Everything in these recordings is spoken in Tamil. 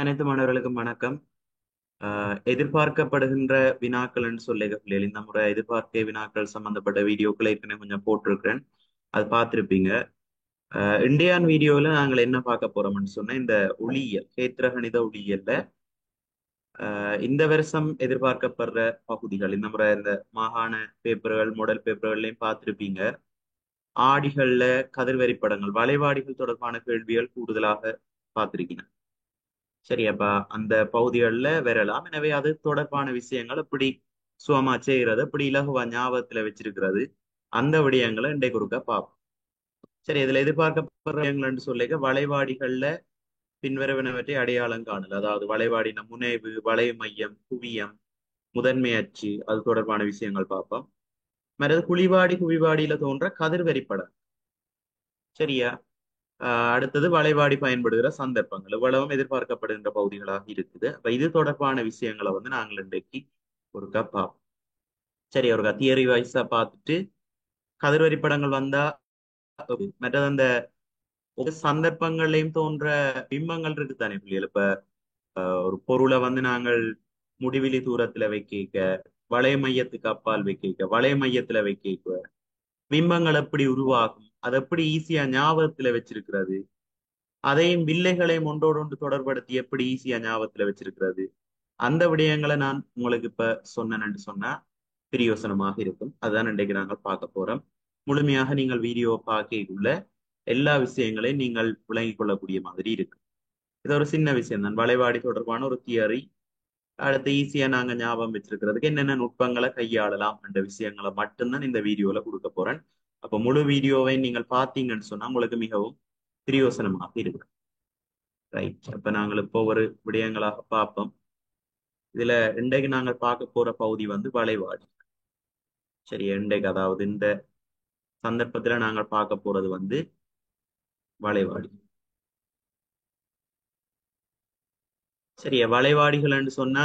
அனைத்து மாணவர்களுக்கும் வணக்கம். எதிர்பார்க்கப்படுகின்ற வினாக்கள்னு சொல்லிகள் இந்த முறை எதிர்பார்க்க வினாக்கள் சம்பந்தப்பட்ட வீடியோக்களை ஏற்கனவே கொஞ்சம் போட்டிருக்கிறேன். அது பார்த்துருப்பீங்க. இந்தியான் வீடியோவில் நாங்கள் என்ன பார்க்க போறோம்னு சொன்னா இந்த ஒளியியல் கேத்திரகணித ஒளியியல்ல இந்த வருஷம் எதிர்பார்க்கப்படுற பகுதிகள் இந்த முறை இந்த மாகாண பேப்பர்கள் மாடல் பேப்பர்கள்லையும் பார்த்துருப்பீங்க. ஆடிகள்ல கதிர்வரி படங்கள் வளைவாடிகள் தொடர்பான கேள்விகள் கூடுதலாக பார்த்திருக்கீங்க. சரி, அப்ப அந்த பகுதிகளில் வரலாம். எனவே அது தொடர்பான விஷயங்கள் அப்படி சுகமா செய்கிறது, அப்படி இலகுவா ஞாபகத்துல வச்சிருக்கிறது, அந்த விடயங்களை இன்றைக்கு ஒருக்கா பார்ப்போம். சரி, இதுல எதிர்பார்க்கப்படுற விடயங்கள்னு சொல்லிக்க வளைவாடிகள்ல பின்வருவனவற்றை அடையாளம் காணல். அதாவது வளைவாடின முனைவு, வளைவு மையம், குவியம், முதன்மை அச்சு, அது தொடர்பான விஷயங்கள் பார்ப்போம். மற்றது குழிவாடி குவிவாடியில தோன்ற கதிர்வரி படம். சரியா? அடுத்தது வளைவாடி பயன்படுகிற சந்தர்ப்பங்கள் இவ்வளவும் எதிர்பார்க்கப்படுகின்ற பகுதிகளாக இருக்குது. அப்ப இது தொடர்பான விஷயங்களை நாங்கள் இன்றைக்கு ஒருக்கா பார்ப்போம். சரி, ஒருக்கா தியரி வைஸா பார்த்துட்டு கதிர்வரி படங்கள் வந்தா மற்றது அந்த ஒரு சந்தர்ப்பங்கள்லையும் தோன்ற பிம்பங்கள் இருக்கு தானே பிள்ளைகள். இப்ப ஒரு பொருளை நாங்கள் முடிவிலி தூரத்துல வைக்க, வளைய மையத்துக்கு அப்பால் வைக்க, வளைய மையத்துல வைக்க பிம்பங்கள் எப்படி உருவாகும், அதை எப்படி ஈஸியா ஞாபகத்துல வச்சிருக்கிறது, அதையும் வில்லைகளையும் ஒன்றோடு ஒன்று தொடர்படுத்தி எப்படி ஈஸியா ஞாபகத்துல வச்சிருக்கிறது, அந்த விடயங்களை நான் உங்களுக்கு இப்ப சொன்னேன்னு சொன்னா பிரயோசனமாக இருக்கும். அதுதான் இன்றைக்கு நாங்கள் பார்க்க போறோம். முழுமையாக நீங்கள் வீடியோ பார்க்கக்குள்ள எல்லா விஷயங்களையும் நீங்கள் விளங்கிக் கொள்ளக்கூடிய மாதிரி இருக்கு. இது ஒரு சின்ன விஷயம் தான், வளைவாடி தொடர்பான ஒரு தியரி. அடுத்து ஈஸியா நாங்க ஞாபகம் வச்சிருக்கிறதுக்கு என்னென்ன நுட்பங்களை கையாளலாம் என்ற விஷயங்களை மட்டும்தான் இந்த வீடியோல கொடுக்க போறேன். அப்ப முழு வீடியோவை நீங்கள் பார்த்தீங்கன்னு சொன்னா உங்களுக்கு மிகவும் பிரயோசனமாக இருக்கு. ரைட், அப்ப நாங்கள் இப்போ ஒரு விடயங்களாக பார்ப்போம். இதுல இன்றைக்கு நாங்கள் பார்க்க போற பகுதி வளைவாடி. சரி, இன்றைக்கு அதாவது இந்த சந்தர்ப்பத்துல நாங்கள் பார்க்க போறது வளைவாடி. சரியா, வளைவாடிகள்னு சொன்னா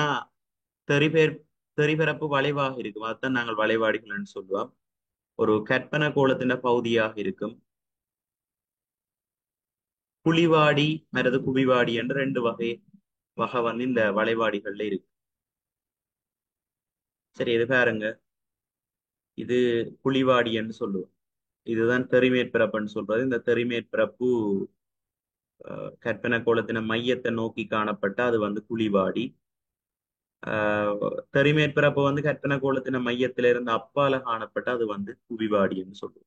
தெரிபேர் தெரிபரப்பு வளைவாக இருக்கும், அதுதான் நாங்கள் வளைவாடிகள்னு சொல்லுவோம். ஒரு கற்பனை கோலத்தின் பகுதியாக இருக்கும். குழிவாடி மற்றது குவிவாடி என்ற ரெண்டு வகை இந்த வளைவாடிகள்ல இருக்கு. சரி, இது பாருங்க, இது குழிவாடின்னு சொல்லுவோம். இதுதான் தெரிமேற்பரப்புன்னு சொல்றது. இந்த தெரிமேற்பரப்பு கற்பனை கோலத்தின மையத்தை நோக்கி காணப்பட்ட அது குழிவாடி. தெரிமேற்பரப்பு கற்பனை கோலத்தின மையத்தில இருந்து அப்பால காணப்பட்ட அது குவிவாடின்னு சொல்லுவோம்.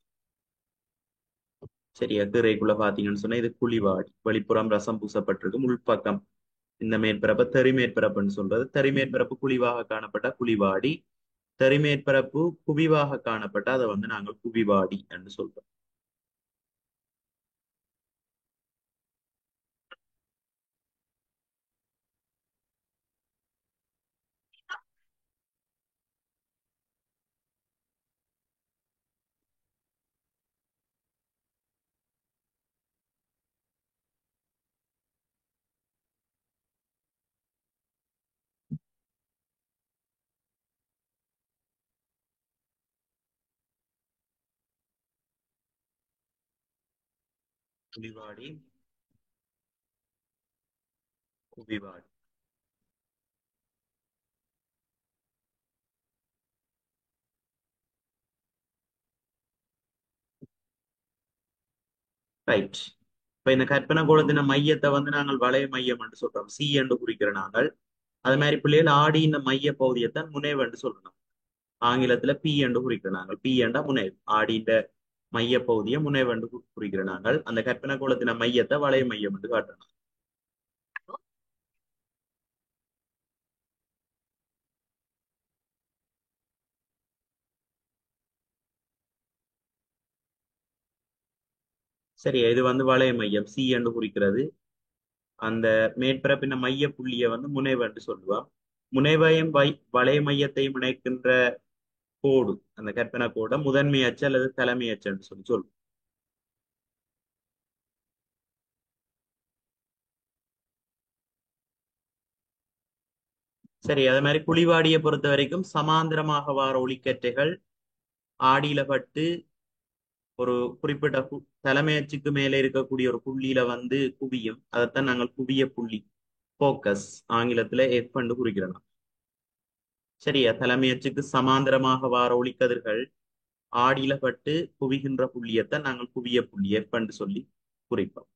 சரியா, திரைக்குள்ள பாத்தீங்கன்னு சொன்னா இது குழிவாடி. வெளிப்புறம் ரசம் பூசப்பட்டிருக்கு, உள்பக்கம் இந்த மேற்பரப்பு தெரிமேற்பரப்புன்னு சொல்றது. தெரிமேற்பரப்பு குழிவாக காணப்பட்ட குழிவாடி, தெரிமேற்பரப்பு குவிவாக காணப்பட்ட அதை நாங்கள் குவிவாடி என்று சொல்றோம். குழிவாடி, குவிவாடி. ரைட். இப்ப இந்த கற்பனை கோலத்தின மையத்தை நாங்கள் வளைய மையம் என்று சொல்றோம், சி என்று குறிக்கிற நாங்கள். அது மாதிரி பிள்ளைகள் ஆடி இந்த மைய பகுதியைத்தான் முனைவு என்று சொல்லணும். ஆங்கிலத்துல பி என்று குறிக்கிற நாங்கள். பி என்றா முனைவு, ஆடின்ற மைய பகுதியை முனைவு என்று குறிக்கிற நாங்கள். அந்த கற்பனை கோலத்தின மையத்தை வளைய மையம் என்று காட்டணும். சரியா, இது வளைய மையம் சி என்று குறிக்கிறது. அந்த மேற்பரப்பின மைய புள்ளியை முனைவு என்று சொல்லுவோம். முனைவையும் வளைய மையத்தையும் இணைக்கின்ற கோடு, அந்த கற்பனை கோடை முதன்மை அச்சு அல்லது தலைமை அச்சு என்று சொல்லுவோம். சரி, அதே மாதிரி குழிவாடியை பொறுத்த வரைக்கும் சமாந்திரமாக வார ஒளிக்கற்றைகள் ஆடியில பட்டு ஒரு குறிப்பிட்ட தலைமை அச்சுக்கு மேலே இருக்கக்கூடிய ஒரு புள்ளியில குவியும். அதைத்தான் நாங்கள் குவிய புள்ளி போக்கஸ் ஆங்கிலத்துல எஃப் என்று குறிக்கிறோம். சரியா, தலைமையச்சுக்கு சமாந்தரமாக வார ஒளிக்கதிர்கள் ஆடியில பட்டு குவிகின்ற புள்ளியத்தை நாங்கள் குவிய புள்ளி எஃப் என்று சொல்லி குறிப்போம்.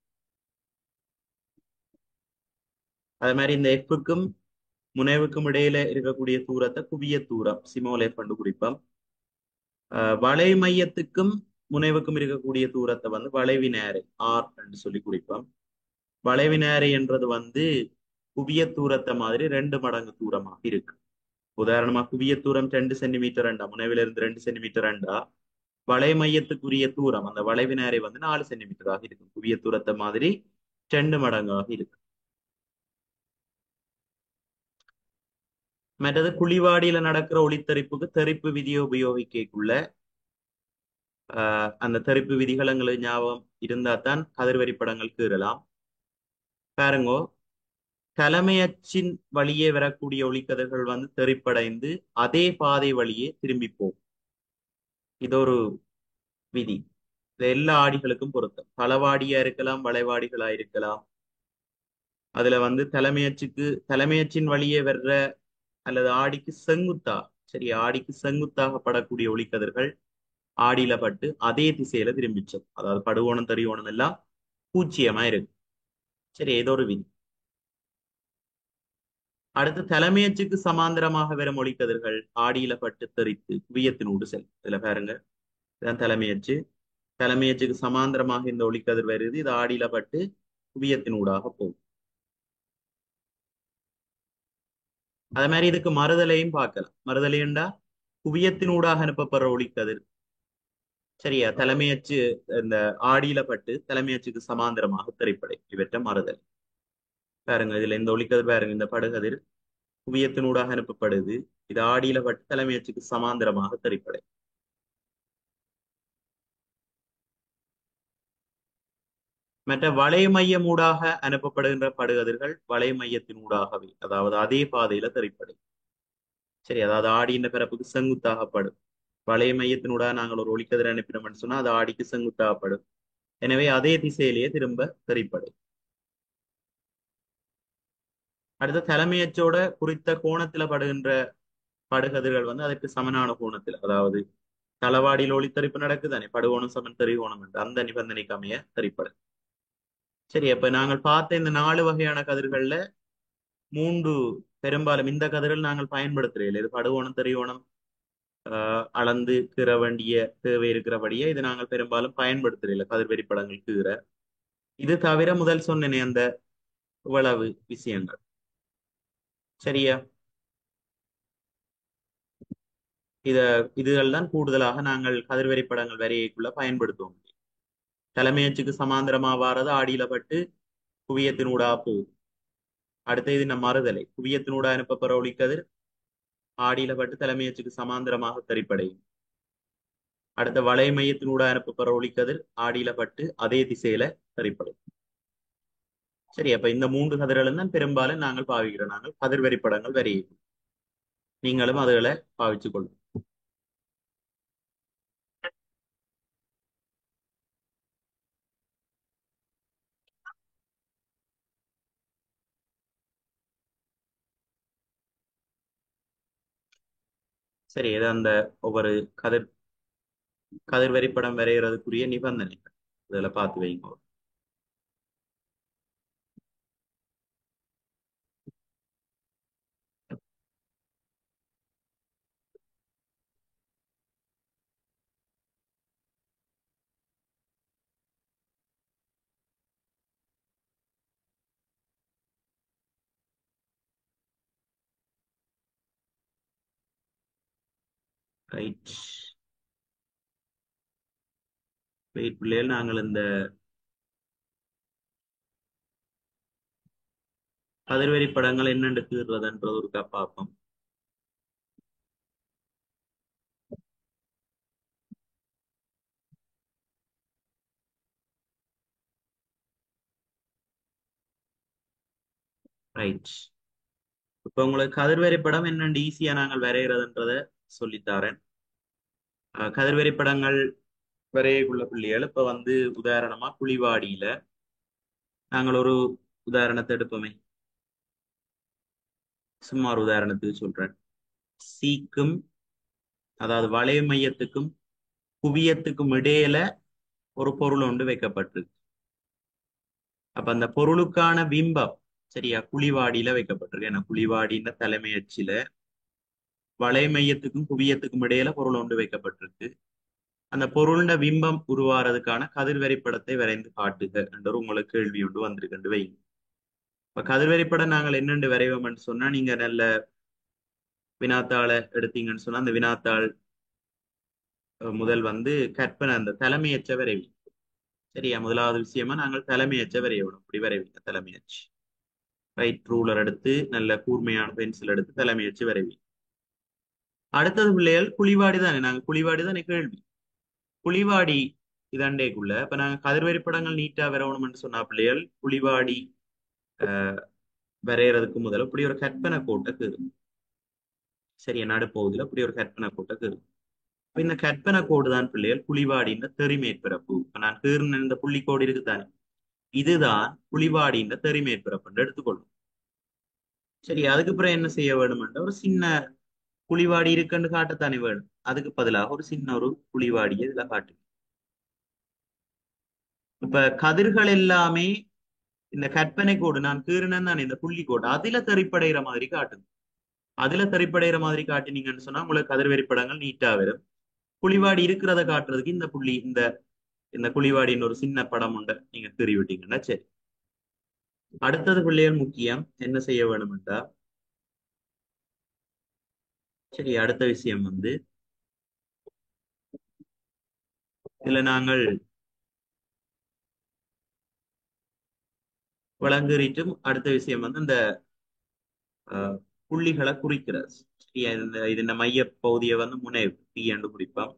அதே மாதிரி இந்த எஃப்க்கும் முனைவுக்கும் இடையில இருக்கக்கூடிய தூரத்தை குவிய தூரம் சிமோல் எஃப் என்று குறிப்போம். வளை மையத்துக்கும் முனைவுக்கும் இருக்கக்கூடிய தூரத்தை வந்து வளைவி நேரை ஆர் என்று சொல்லி குறிப்போம். வளைவி நேரை என்றது வந்து குவிய தூரத்தை மாதிரி 2 மடங்கு தூரமாக இருக்கு. உதாரணமா குவிய தூரம் 2 சென்டிமீட்டர் ரெண்டா, முனைவிலிருந்து 2 சென்டிமீட்டர் ரெண்டா, வளை மையத்துக்குரிய தூரம் அந்த வளைவு நேரை வந்து 4 சென்டிமீட்டராக இருக்கும். குவிய தூரத்தை மாதிரி 2 மடங்காக இருக்கு. மற்றது குழிவாடியில நடக்கிற ஒளித்தெரிப்புக்கு தெறிப்பு விதியை உபயோகிக்கக்குள்ள அந்த தெறிப்பு விதிகள் எங்களுக்கு ஞாபகம் இருந்தா தான் கதிர்வரி படங்கள் கீறலாம். பாருங்கோ, தலைமை அச்சின் வழியே வரக்கூடிய ஒளிக்கதிர்கள் வந்து தெறிப்படைந்து அதே பாதை வழியே திரும்பி போகும். இது ஒரு விதி. இது எல்லா ஆடிகளுக்கும் பொருத்தம். தளவாடியா இருக்கலாம், வளைவாடிகளா இருக்கலாம். அதுல வந்து தலைமையச்சின் வழியே வர்ற அல்லது ஆடிக்கு செங்குத்தா, சரி, ஆடிக்கு செங்குத்தாக படக்கூடிய ஒளிக்கதிர்கள் ஆடியில பட்டு அதே திசையில திரும்பிச்சோம். அதாவது படுகோணம் தறிகோணம் எல்லாம் பூச்சியமா இருக்கு. சரி, ஏதோ ஒரு விதி. அடுத்து தலைமையச்சுக்கு சமாந்தரமாக வரும் ஒளிக்கதிர்கள் ஆடியில பட்டு தெறித்து குவியத்தினூடு செல்லும். இதுல பாருங்க, இதுதான் தலைமையச்சு. தலைமையச்சுக்கு சமாந்தரமாக இந்த ஒளிக்கதிர் வருது, இது ஆடியில பட்டு குவியத்தினூடாக போகும். அதே மாதிரி இதுக்கு மறுதலையும் பார்க்கலாம். மறுதலையுண்டா குவியத்தினூடாக அனுப்பப்படுற ஒளிக்கதிர், சரியா, தலைமையச்சு இந்த ஆடியில பட்டு தலைமையச்சுக்கு சமாந்தரமாக திரைப்படை இவற்றை மறுதல். பாருங்க, இதுல இந்த ஒளிக்கதிர் பாருங்க, இந்த படுகதிர் குவியத்தினூடாக அனுப்பப்படுது, இது ஆடியில பட்டு தலைமையச்சுக்கு சமாந்தரமாக திரைப்படை. மற்ற வலை மையமூடாக அனுப்பப்படுகின்ற படுகதிர்கள் வலை மையத்தினூடாகவே, அதாவது அதே பாதையில திரைப்படை. சரி, அதாவது ஆடியின் பிறப்புக்கு செங்குத்தாகப்படும். வலை மையத்தினூடாக நாங்கள் ஒரு ஒளிக்கதிர் அனுப்பினோம்னு சொன்னா அது ஆடிக்கு செங்குத்தாகப்படும். எனவே அதே திசையிலேயே திரும்ப திரைப்படை. அடுத்த தலைமையச்சோட குறித்த கோணத்துல படுகின்ற படுகதிர்கள் வந்து அதற்கு சமனான கோணத்தில், அதாவது தளவாடியில் ஒளித்தரிப்பு நடக்குதானே, படுகோணம் சமன் திரிகோணம் என்று அந்த நிபந்தனைக்கு அமைய திரைப்படை. சரி, அப்ப நாங்கள் பார்த்த இந்த 4 வகையான கதிர்கள்ல 3 பெரும்பாலும் இந்த கதிர்கள் நாங்கள் பயன்படுத்துறோம். இது படுகோணம் திரிகோணம் அளந்து கீற வேண்டிய தேவை இருக்கிறபடியே இது நாங்கள் பெரும்பாலும் பயன்படுத்துறோம் கதிர்வெறி படங்கள் கீற. இது தவிர முதல் சொன்னேனே அந்த இவ்வளவு விஷயங்கள். சரியா, இத இதுகள் தான் கூடுதலாக நாங்கள் கதிர்வெறி படங்கள் வரையக்குள்ள பயன்படுத்துவோம். தலைமையச்சுக்கு சமாந்தரமா வாரது ஆடியில பட்டு குவியத்தினூடா போகும். அடுத்த இது நம்ம மறுதலை, குவியத்தினூடா அனுப்பப்படுற ஒளிக்கதிர் ஆடியில பட்டு தலைமையச்சுக்கு சமாந்தரமாக திரைப்படையும். அடுத்த வலை மையத்தினூடா அனுப்பப்படுற ஒளிக்கதிர் ஆடியில பட்டு அதே திசையில திரைப்படும். சரி, அப்ப இந்த 3 கதிர்களும் தான் பெரும்பாலும் நாங்கள் பாவிக்கிறோம். நாங்கள் கதிர்வெறி படங்கள் வரையும். நீங்களும் அதுகளை பாவிச்சு கொள்ளும். சரி, இது அந்த ஒவ்வொரு கதிர் கதிர்வெறி படம் வரைகிறதுக்குரிய நிபந்தனைகள் இதுல பார்த்து வைங்க. ரைட், வெயிட் பிள்ளைகள், நாங்கள் இந்த கதிர்வெறி படங்கள் என்னென்று தீர்றதுன்றது ஒரு பார்ப்போம். ரைட், இப்ப உங்களுக்கு கதிர்வெறி படம் என்னென்று ஈஸியா நாங்கள் வரைகிறதுன்றத சொல்லித்தாரேன். கதிர்வெறி படங்கள் வரையக்குள்ள பிள்ளைகள் இப்ப வந்து உதாரணமா குழிவாடியில நாங்கள் ஒரு உதாரணத்தை எடுப்போமே. சும்மா ஒரு உதாரணத்துக்கு சொல்றேன். சீக்கும், அதாவது வளைய மையத்துக்கும் குவியத்துக்கும் இடையில ஒரு பொருள் ஒன்று வைக்கப்பட்டிருக்கு. அப்ப அந்த பொருளுக்கான பிம்பம் சரியா குழிவாடியில வைக்கப்பட்டிருக்கு. ஏன்னா குழிவாடின்ற தலைமை அச்சில வளைய மையத்துக்கும் குவியத்துக்கும் இடையில பொருள் ஒன்று வைக்கப்பட்டிருக்கு. அந்த பொருள்ட பிம்பம் உருவாறதுக்கான கதிர்வரைபடத்தை வரைந்து காட்டுக என்ற உங்களுக்கு கேள்வி ஒன்று வந்திருக்கு வைங்க. இப்ப கதிர்வரைபடம் நாங்கள் என்னென்று வரைவோம்னு சொன்னா, நீங்க நல்ல வினாத்தாளை எடுத்தீங்கன்னு சொன்னா அந்த வினாத்தாள் முதல் வந்து கற்பனை அந்த தலைமையச்ச வரைவி. சரியா, முதலாவது விஷயமா நாங்கள் தலைமையச்ச வரையணும். இப்படி வரைவீங்க தலைமையச்சு. ரைட் ரூலர் எடுத்து நல்ல கூர்மையான பென்சில் எடுத்து தலைமையச்சு வரைவி. அடுத்தது பிள்ளைகள் குழிவாடி தானே, நாங்க குழிவாடி தானே கேள்வி. குழிவாடி இதண்டேக்குள்ள இப்ப நாங்க கதிர்வரி படங்கள் நீட்டா வரையணும்னு சொன்னா பிள்ளைகள் குழிவாடி வரைகிறதுக்கு முதல்ல இப்படி ஒரு கற்பனை கோட்டை இருக்கும். சரியா, நடுப்பகுதியில இப்படி ஒரு கற்பனை கோட்டை இருக்கும். இப்ப இந்த கற்பனை கோடு தான் பிள்ளைகள் குழிவாடின்ற தெரிமேற்பரப்பு. இப்ப நான் கீர்ன இந்த புள்ளிக்கோடு இருக்குதானே, இதுதான் குழிவாடின்ற தெரிமேற்பரப்புன்னு எடுத்துக்கொள்ளும். சரி, அதுக்கு அப்புறம் என்ன செய்ய வேணும்ன்ற ஒரு சின்ன குழிவாடி இருக்குன்னு காட்டத்தானே வேணும். அதுக்கு பதிலாக ஒரு சின்ன ஒரு குழிவாடியை இதுல காட்டு. இப்ப கதிர்கள் எல்லாமே இந்த கற்பனை கோடு நான் கீறினேன் தான் இந்த புள்ளி கோடு அதுல தெரிப்படைகிற மாதிரி காட்டுது. அதுல தெரிப்படைகிற மாதிரி காட்டினீங்கன்னு சொன்னா உங்களுக்கு கதிர்வெறி படங்கள் நீட்டா வரும். குழிவாடி இருக்கிறத காட்டுறதுக்கு இந்த புள்ளி இந்த இந்த குழிவாடின்னு ஒரு சின்ன படம் உண்டு நீங்க கீறி விட்டீங்கன்னா சரி. அடுத்தது பிள்ளைகள் முக்கியம் என்ன செய்ய வேணும்ன்றா, சரி அடுத்த விஷயம் வந்து இதுல நாங்கள் வழங்குறிட்டும் அடுத்த விஷயம் வந்து இந்த புள்ளிகளை குறிக்கிறது. சரியா, இந்த மைய பகுதியை வந்து முனை பி என்று குறிப்போம்.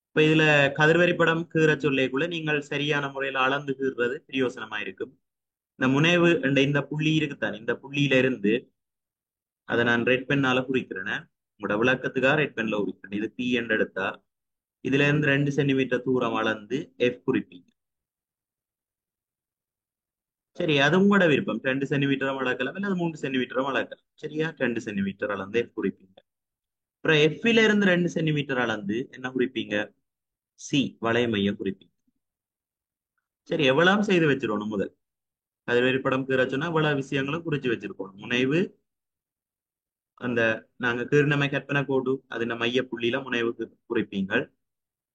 இப்ப இதுல கதிர்வரி படம் கீற சொல்லேக்குள்ள நீங்கள் சரியான முறையில அளந்து கீறுறது பிரயோசனமா இருக்கும். இந்த முனைவு என்ற இந்த புள்ளி இருக்குத்தானே, இந்த புள்ளியில இருந்து அதை நான் ரெட் பெண்ணால குறிக்கிறேன். உங்களோட விளக்கத்துக்காக ரெட் பென்ல குறிக்கிறேன். இது பி என்று எடுத்தா இதுல இருந்து 2 சென்டிமீட்டர் தூரம் அளந்து எஃப் குறிப்பீங்க. சரி, அது உங்களோட விருப்பம். 2 சென்டிமீட்டரும் அளக்கலாம் அல்லது 3 சென்டிமீட்டரும் அளக்கலாம். சரியா, 2 சென்டிமீட்டர் அளந்து எஃப் குறிப்பீங்க. அப்புறம் எஃப்ல இருந்து 2 சென்டிமீட்டர் அளந்து என்ன குறிப்பீங்க, சி வளைய மையம் குறிப்பீங்க. சரி, எவ்வளவு செய்து வச்சிடணும் முதல் கதிர்வரி படம் கீற சொன்னா இவ்வளவு விஷயங்களும் குறிச்சு வச்சிருக்கணும். முனைவு அந்த நாங்க கீர்ணமை கற்பனை கோடு அது மைய புள்ளியில முனைவு குறிப்பீங்கள்.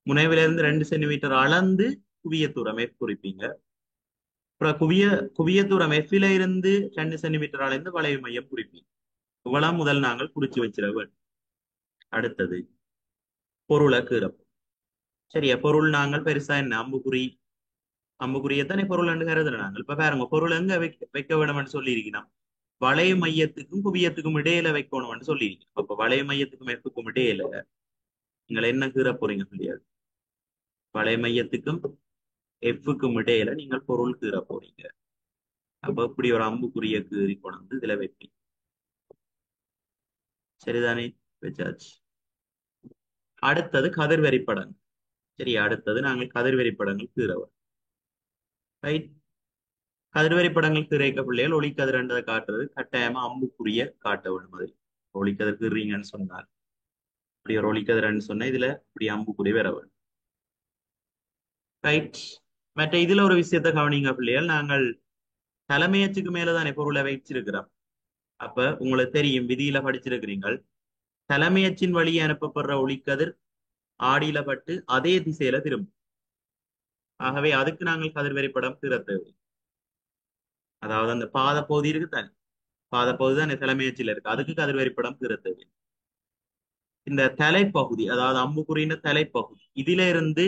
முனைவில இருந்து 2 சென்டிமீட்டர் அளந்து குவிய தூரம் எஃப் குறிப்பீங்க. அப்புறம் குவிய தூரம் எஃப்ல இருந்து 2 சென்டிமீட்டர் அளந்து வளைவு மையம் குறிப்பீங்க. இவ்வளவு முதல் நாங்கள் குறிச்சு வச்சிட வேண்டும். அடுத்தது பொருளை கீறப்போம். சரியா, பொருள் நாங்கள் பெருசா என்ன அம்புக்குறியத்தானே பொருள் என்று கருதுற நாங்கள். இப்ப பாருங்க பொருள் எங்க வைக்க வேணும்னு சொல்லி இருக்கிறோம், வளைய மையத்துக்கும் குவியத்துக்கும் இடையில வைக்கணும்னு சொல்லி இருக்கோம். அப்ப வளைய மையத்துக்கும் எஃப்க்கும் இடையில நீங்கள் என்ன கீற போறீங்க முடியாது, வளைய மையத்துக்கும் எஃப்க்கும் இடையில நீங்கள் பொருள் கீற போறீங்க. அப்ப இப்படி ஒரு அம்புக்குரிய கீறி கொண்டு இதுல வைப்பீங்க. சரிதானே, வச்சாச்சு. அடுத்தது கதிர்வரி படங்கள். சரி, அடுத்தது நாங்கள் கதிர்வரி படங்கள் கீறவர். ரைட், கதிர்வரி படங்கள் கீரைக்க பிள்ளைகள் ஒளிக்கதிர்ன்றதை காட்டுறது கட்டாயமா அம்புக்குரிய காட்ட வேணும். மாதிரி ஒளிக்கதிர் கீறீங்கன்னு சொன்னால் இப்படி ஒரு ஒளிக்கதிரன்னு சொன்னா இதுல இப்படி அம்புக்குரிய வர வேணும். ரைட், மற்ற இதுல ஒரு விஷயத்த கவனிங்க பிள்ளைகள், நாங்கள் தலைமையச்சுக்கு மேலதானே பொருளை வச்சிருக்கிறோம். அப்ப உங்களுக்கு தெரியும் விதியில படிச்சிருக்கிறீங்கள், தலைமையச்சின் வழியே அனுப்பப்படுற ஒளிக்கதிர் ஆடியில பட்டு அதே திசையில திரும்பும். ஆகவே அதுக்கு நாங்கள் கதிர்வரி படம் கீற தேவை. அதாவது அந்த பாத பகுதி இருக்கு தானே, பாத பகுதி தான் தலைமையச்சில இருக்கு, அதுக்கு கதிர்வரி படம் கீற தேவை. இந்த தலைப்பகுதி அதாவது அம்புக்குறியின் தலைப்பகுதி இதுல இருந்து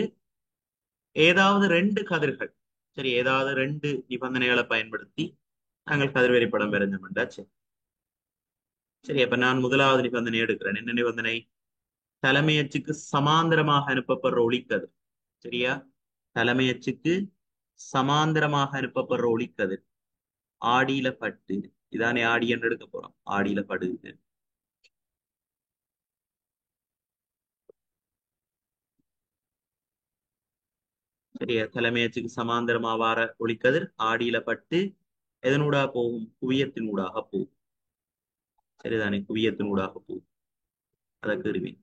ஏதாவது 2 கதிர்கள், சரி ஏதாவது 2 நிபந்தனைகளை பயன்படுத்தி நாங்கள் கதிர்வரி படம் வரைஞ்சோம்டா சரி. சரி, அப்ப நான் முதலாவது நிபந்தனை எடுக்கிறேன். என்ன நிபந்தனை, தலைமையச்சுக்கு சமாந்தரமாக அனுப்பப்படுற ஒளிக்கதிர். சரியா, தலைமையச்சுக்கு சமாந்தரமாக அனுப்பப்படுற ஒளிக்கதிர் ஆடியில பட்டு, இதானே ஆடி என்று எடுக்க போறோம், ஆடியில படுது. சரியா, தலைமையச்சுக்கு சமாந்தரமா வார ஒளிக்கதிர் ஆடியில பட்டு எதனூடாக போகும், குவியத்தினூடாக போகும். சரிதானே, குவியத்தினூடாக போகும். அதை கீறுவீங்க.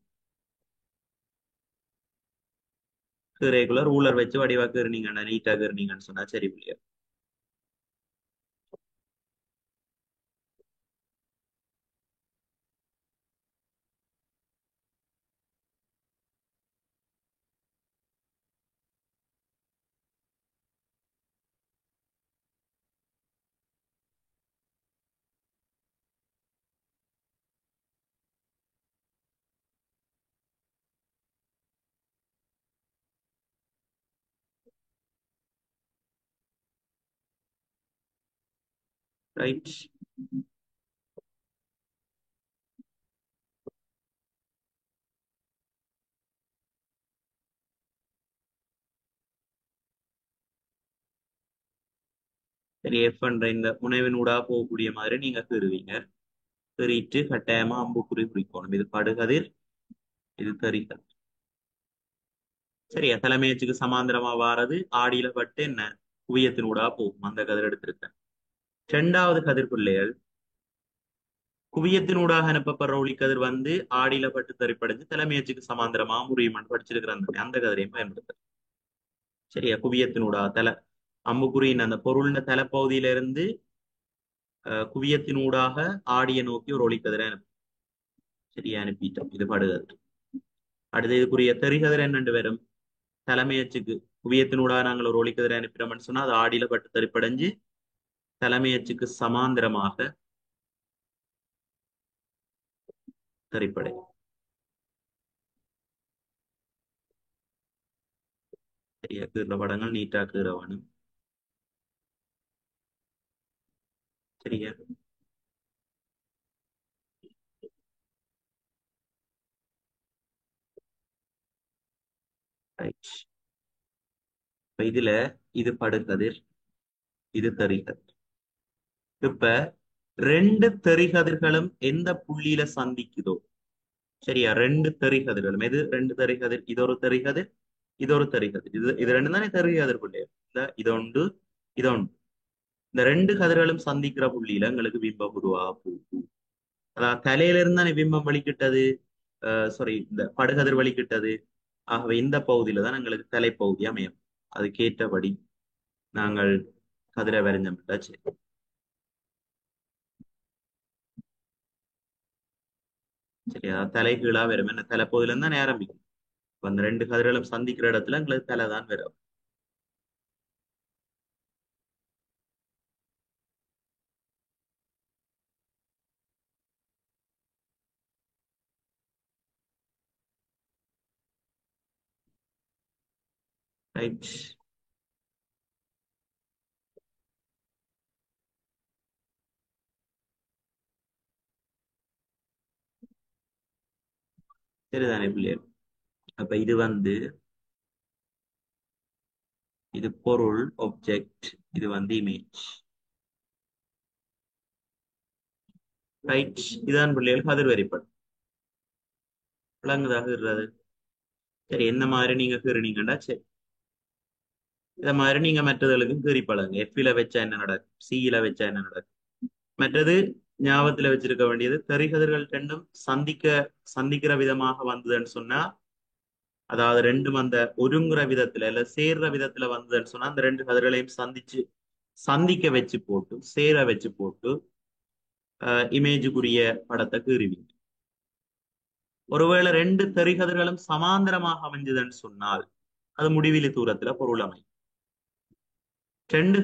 கீரைக்குள்ள ரூலர் வச்சு வடிவா கீறுனீங்கன்னா, நீட்டா கீறுனீங்கன்னு சொன்னா சரி புள்ளியா. ரைட். சரி, எஃப் என்ற இந்த முனைவினூடா போகக்கூடிய மாதிரி நீங்க கீறுவீங்க. கீறிட்டு கட்டாயமா அம்புக்குறி குறிக்கணும். இது படுகதிர், இது தறிகதிர். சரியா, தலைமையச்சுக்கு சமாந்திரமா வாரது ஆடியில பட்டு என்ன குவியத்தினூடா போகும். அந்த கதிர் எடுத்திருக்கேன். இரண்டாவது கதிர் பிள்ளைகள், குவியத்தினூடாக அனுப்பப்படுற ஒளிக்கதிர் வந்து ஆடியில பட்டு தரிப்படைஞ்சு தலைமையச்சுக்கு சமாந்திரமா முறியுமான்னு படிச்சிருக்கிற அந்த கதிரையும் பயன்படுத்த. சரியா, குவியத்தினூடா அம்புக்குறியின் அந்த பொருளின் தலைப்பகுதியில இருந்து குவியத்தினூடாக ஆடிய நோக்கி ஒரு ஒளிக்கதிரை அனுப்பும். சரியா, அனுப்பிட்டோம். இது படுகதிர். அடுத்து இதுக்குரிய தெரிகதிர் என்னண்டு வரும். தலைமையச்சுக்கு குவியத்தினூடாக நாங்கள் ஒரு ஒளிக்கதிரை அனுப்பினோம்னு சொன்னா அது ஆடியில பட்டு தரிப்படைஞ்சு தலைமையச்சுக்கு சமாந்திரமாக தரிப்படை. சரியா, கீற படங்கள் நீட்டா கீறவனும். சரியா, ரைட். இப்ப இதுல இது படுகதிர், இது தெரிகதிர். இப்ப ரெண்டு தெரிகதிர்களும் எந்த புள்ளியில சந்திக்குதோ. சரியா, ரெண்டு தெரிகதிர்களும் எது ரெண்டு தெரிகதிர், இது ஒரு தெரிகதிர், இது ஒரு தெரிகதிர். இது ரெண்டு தானே தெரிகதிர் புள்ளியர். இது ஒன்று, இது ஒன்று. இந்த ரெண்டு கதிர்களும் சந்திக்கிற புள்ளியில எங்களுக்கு பிம்பம் உருவாகும். அதாவது தலையில இருந்து தானே பிம்பம் வலிக்கிட்டது. சாரி, இந்த படுகதிர் வலிக்கிட்டது. ஆகவே இந்த பகுதியில தான் எங்களுக்கு தலைப்பகுதி அமையும். அதுக்கேற்றபடி நாங்கள் கதிரை வரைஞ்சோம்னா சரி. சரி, அதாவது தலைகீழா வரும். என்ன தலைப்பகுதியில இருந்து தானே ஆரம்பிக்கும். இப்ப அந்த ரெண்டு கதிர்களும் சந்திக்கிற இடத்துல எங்களுக்கு தலை தான் வரும். ரைட். சரிதானே பிள்ளையர். அப்ப இது வந்து இது பொருள் ஆப்ஜெக்ட், இது வந்து இமேஜ். ரைட். இதான் பிள்ளைகள் கதிர் வரைபடம். விளங்குதாக இருந்தது. சரி, என்ன மாதிரி நீங்க கீறினீங்கன்னா சரி. இத மாதிரி நீங்க மற்றதுகளுக்கும் கீறி பழங்க. எஃப்ல வச்சா என்ன நடக்கும், சியில வச்சா என்ன நடக்கும். மற்றது ஞாபகத்துல வச்சிருக்க வேண்டியது, தெரிகதிர்கள் ரெண்டும் சந்திக்கிற விதமாக வந்ததுன்னு சொன்னா, அதாவது ரெண்டும் அந்த ஒருங்குற விதத்துல இல்ல சேர்ற விதத்துல வந்ததுன்னு சொன்னா அந்த ரெண்டு கதிர்களையும் சந்திக்க வச்சு போட்டு சேர வச்சு போட்டு இமேஜுக்குரிய படத்தை கீறுவீங்க. ஒருவேளை ரெண்டு தெரிகதிர்களும் சமாந்தரமாக அமைஞ்சதுன்னு சொன்னால் அது முடிவிலி தூரத்துல பொருள் அமையும். ரெண்டு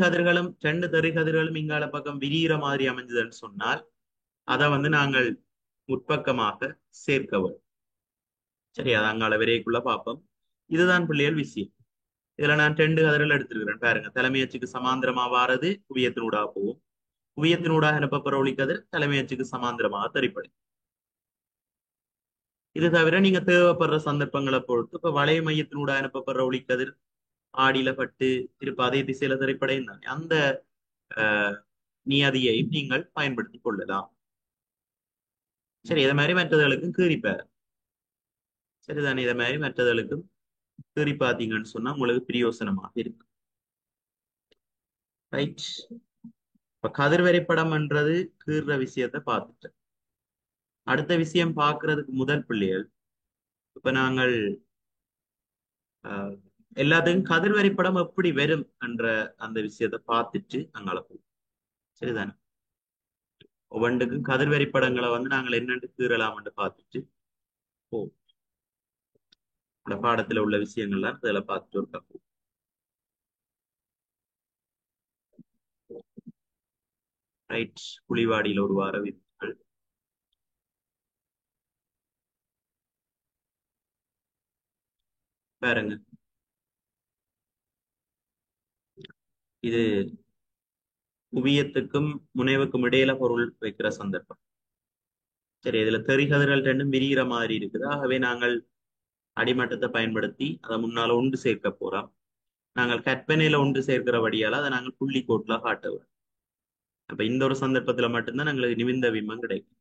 தெரிகதிர்களும் இங்கால பக்கம் விரிகிற மாதிரி அமைஞ்சதுன்னு சொன்னால் அதை வந்து நாங்கள் முற்பக்கமாக சேர்க்க வேண்டும். சரி, அது அங்கால விரைக்குள்ள பார்ப்போம். இதுதான் பிள்ளைகள் விஷயம். இதுல நான் ரெண்டு கதிர்கள் எடுத்திருக்கிறேன் பாருங்க. தலைமையச்சுக்கு சமாந்திரமா வாரது குவியத்தினூடாக போகும். குவியத்தினூடாக அனுப்பப்படுற ஒளிக்கதிர் தலைமையச்சுக்கு சமாந்திரமாக தெரிப்படை. இது தவிர நீங்க தேவைப்படுற சந்தர்ப்பங்களை பொறுத்து இப்ப வளைய மையத்தினூடாக அனுப்பப்படுற ஒளிக்கதிர் ஆடியில பட்டு திருப்ப அதே திசையில திரைப்படையும் தானே அந்த அஹ், நியதியையும் நீங்கள் பயன்படுத்திக் கொள்ளலாம். சரி, இதை மாதிரி மற்றதுகளுக்கும் கீறிப்பார். சரிதானே, இதை மாதிரி மற்றதுகளுக்கும் கீறி பார்த்தீங்கன்னு சொன்னா உங்களுக்கு பிரயோசனமாக இருக்கு. ரைட். இப்ப கதிர் வரைபடம்ன்றது கீறுற விஷயத்த பார்த்துட்டேன். அடுத்த விஷயம் பார்க்கிறதுக்கு முதல் பிள்ளைகள் இப்ப நாங்கள் ஆஹ், எல்லாத்துக்கும் கதிர் வரைபடம் எப்படி வரும் என்ற அந்த விஷயத்தை பார்த்துட்டு நாங்கள் போவோம். சரிதானே? ஒவ்வொன்றுக்கும் கதிர் வரைபடங்களை வந்து நாங்கள் என்னென்று கீறலாம்னு பார்த்துட்டு போவோம். இந்த பாடத்துல உள்ள விஷயங்கள்லாம் அதில் பார்த்துட்டு இருக்கா போவோம். ரைட். குழிவாடியில் ஒரு வார விதிகள் பாருங்க. இது குவியத்துக்கும் முனைவுக்கும் இடையில பொருள் வைக்கிற சந்தர்ப்பம். சரி, இதுல தெரிகதிர்கள் ரெண்டும் விரிகிற மாதிரி இருக்குது. ஆகவே நாங்கள் அடிமட்டத்தை பயன்படுத்தி அதை முன்னால ஒன்று சேர்க்க போறோம். நாங்கள் கற்பனையில ஒன்று சேர்க்கிறபடியால அதை நாங்கள் புள்ளி கோட்டுல காட்டுவோம். அப்ப இந்த ஒரு சந்தர்ப்பத்துல மட்டும்தான் எங்களுக்கு நிமிந்த பிம்பம் கிடைக்கும்.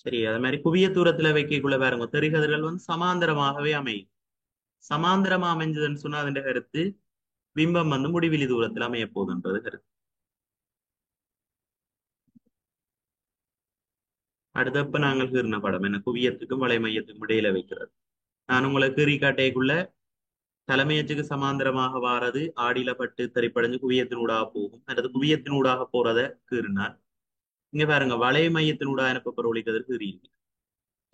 சரி, அது மாதிரி குவிய தூரத்துல வைக்கக்குள்ள பாருங்க, தெரிகதிர்கள் வந்து சமாந்தரமாகவே அமையும். சமாந்தரமா அமைஞ்சதுன்னு சொன்னா அதன் கருத்து பிம்பம் வந்து முடிவிலி தூரத்தில் அமைய போகுதுன்றது கருத்து. அடுத்தப்ப நாங்கள் கீறின படம் என்ன, குவியத்துக்கும் வலை மையத்துக்கும் இடையில வைக்கிறது. நான் உங்களுக்கு கீறி காட்டைக்குள்ள தலைமையச்சுக்கு சமாந்தரமாக வாரது ஆடியில பட்டு திரைப்படைஞ்சு குவியத்தினூடாக போகும், அல்லது குவியத்தினூடாக போறத கீறினார். இங்க பாருங்க, வலை மையத்தினூடாக அனுப்பப்படுற ஒளிக்கதிர் கீறியிருக்கு.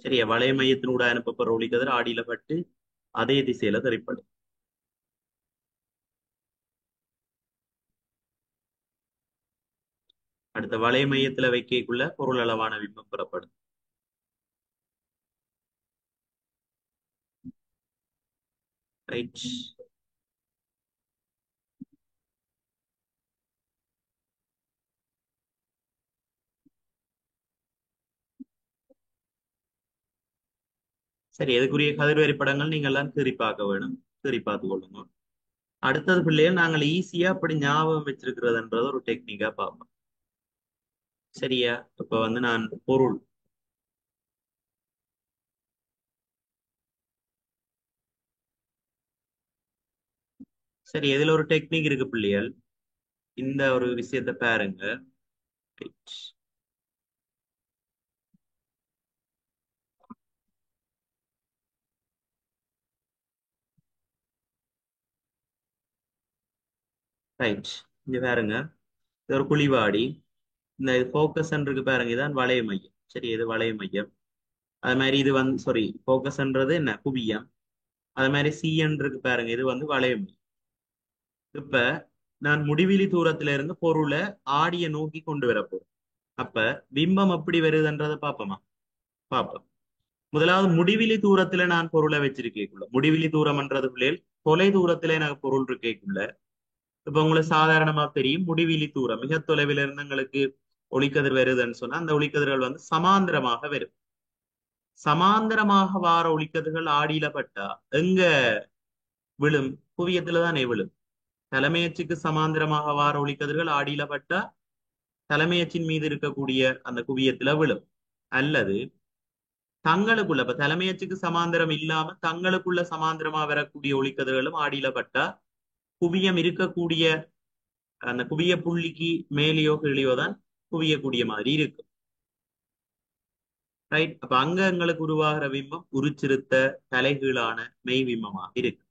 சரியா? வலை மையத்தினூடாக அனுப்பப்படுற ஒளிக்கதிர் ஆடியில பட்டு அதே திசையில திரைப்படும். அடுத்த வலை மையத்துல வைக்கக்குள்ள பொருள் அளவான பிம்பம் பெறப்படும். ரைட். சரி, எதுக்குரிய கதிர்வரி படங்கள் நீங்க எல்லாம் கீறி பார்க்க வேணும். கீறி பார்த்து கொள்ளுங்க. அடுத்தது பிள்ளைகள் நாங்கள் ஈஸியா அப்படி ஞாபகம் வச்சிருக்கிறதுன்றது ஒரு டெக்னிக்கா பார்ப்போம். சரியா? இப்ப வந்து நான் பொருள். சரி, இதுல ஒரு டெக்னிக் இருக்கு பிள்ளைகள். இந்த ஒரு விஷயத்த பாருங்க. ரைட். ரைட். இங்க பாருங்க, இது ஒரு குழிவாடி. இந்த ஃபோக்கஸ் இருக்கு பாருங்க, இதான் வளைய மையம். சரி, இது வளைய மையம். அது மாதிரி இது வந்து சாரி, ஃபோக்கஸ்ன்றது என்ன, குவியம். அது மாதிரி சிஎன் இருக்கு பாருங்க, இது வந்து வளைய மையம். இப்ப நான் முடிவிலி தூரத்துல இருந்து பொருளை ஆடிய நோக்கி கொண்டு வர போறேன். அப்ப பிம்பம் எப்படி வருதுன்றதை பார்ப்போமா? பார்ப்போம். முதலாவது முடிவிலி தூரத்துல நான் பொருளை வச்சிருக்கேக்குள்ள, முடிவிலி தூரம்ன்றதுக்குள்ளே தொலை தூரத்துல எனக்கு பொருள் இருக்கேக்குள்ள, இப்ப உங்களுக்கு சாதாரணமா தெரியும், முடிவிலி தூரம் மிக தொலைவில் இருந்து எங்களுக்கு ஒளிக்கதிர் வருதுன்னு சொன்னா அந்த ஒளிக்கதிர்கள் வந்து சமாந்தரமாக வரும். சமாந்தரமாக வார ஒளிக்கதிர்கள் ஆடியில பட்டா எங்க விழும்? குவியத்துல தானே விழும். தலைமையச்சுக்கு சமாந்தரமாக வார ஒளிக்கதிர்கள் ஆடியில பட்டா தலைமையச்சின் மீது இருக்கக்கூடிய அந்த குவியத்துல விழும். அல்லது தங்களுக்குள்ள, இப்ப தலைமையச்சுக்கு சமாந்தரம் இல்லாம தங்களுக்குள்ள சமாந்தரமா வரக்கூடிய ஒளிக்கதிர்களும் ஆடியில பட்டா குவியம் இருக்கக்கூடிய அந்த குவிய புள்ளிக்கு மேலேயோ கீழேயோ தான் குவியக்கூடிய மாதிரி இருக்கு. ரைட். அப்ப அங்க எங்களுக்கு உருவாகிற பிம்பம் உருச்சிருத்த தலைகீழான மெய் பிம்பமாக இருக்கு.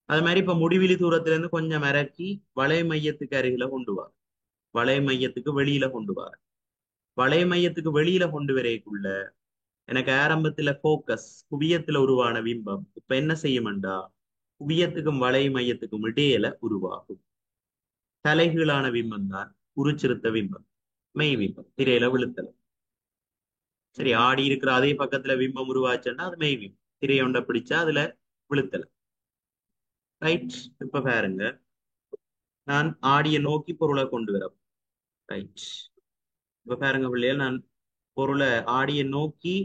அது மாதிரி இப்ப முடிவிலி தூரத்துல இருந்து கொஞ்சம் இறக்கி வலை மையத்துக்கு அருகில கொண்டு வா, வலை மையத்துக்கு வெளியில கொண்டு வா. வலை மையத்துக்கு வெளியில கொண்டு வரைக்குள்ள எனக்கு ஆரம்பத்துல போக்கஸ் குவியத்துல உருவான பிம்பம் இப்ப என்ன செய்யும்டா, குவியத்துக்கும் வலை மையத்துக்கும் இடையில உருவாகும் தலைகீழான பிம்பம் தான் உருச்சிருத்த பிம்பம், மெய் பிம்பம், திரையில விழுத்தல. சரி, ஆடி இருக்கிற அதே பக்கத்துல பிம்பம் உருவாச்சுன்னா அது மெய் பிம்பம், திரையொண்ட பிடிச்சா அதுல விழுத்தல. ரைட். இப்ப பாருங்க, நான் ஆடிய நோக்கி பொருளை கொண்டு வரேன். ரைட். இப்ப பாருங்க பிள்ளைகள், நான் பொருளை ஆடிய நோக்கி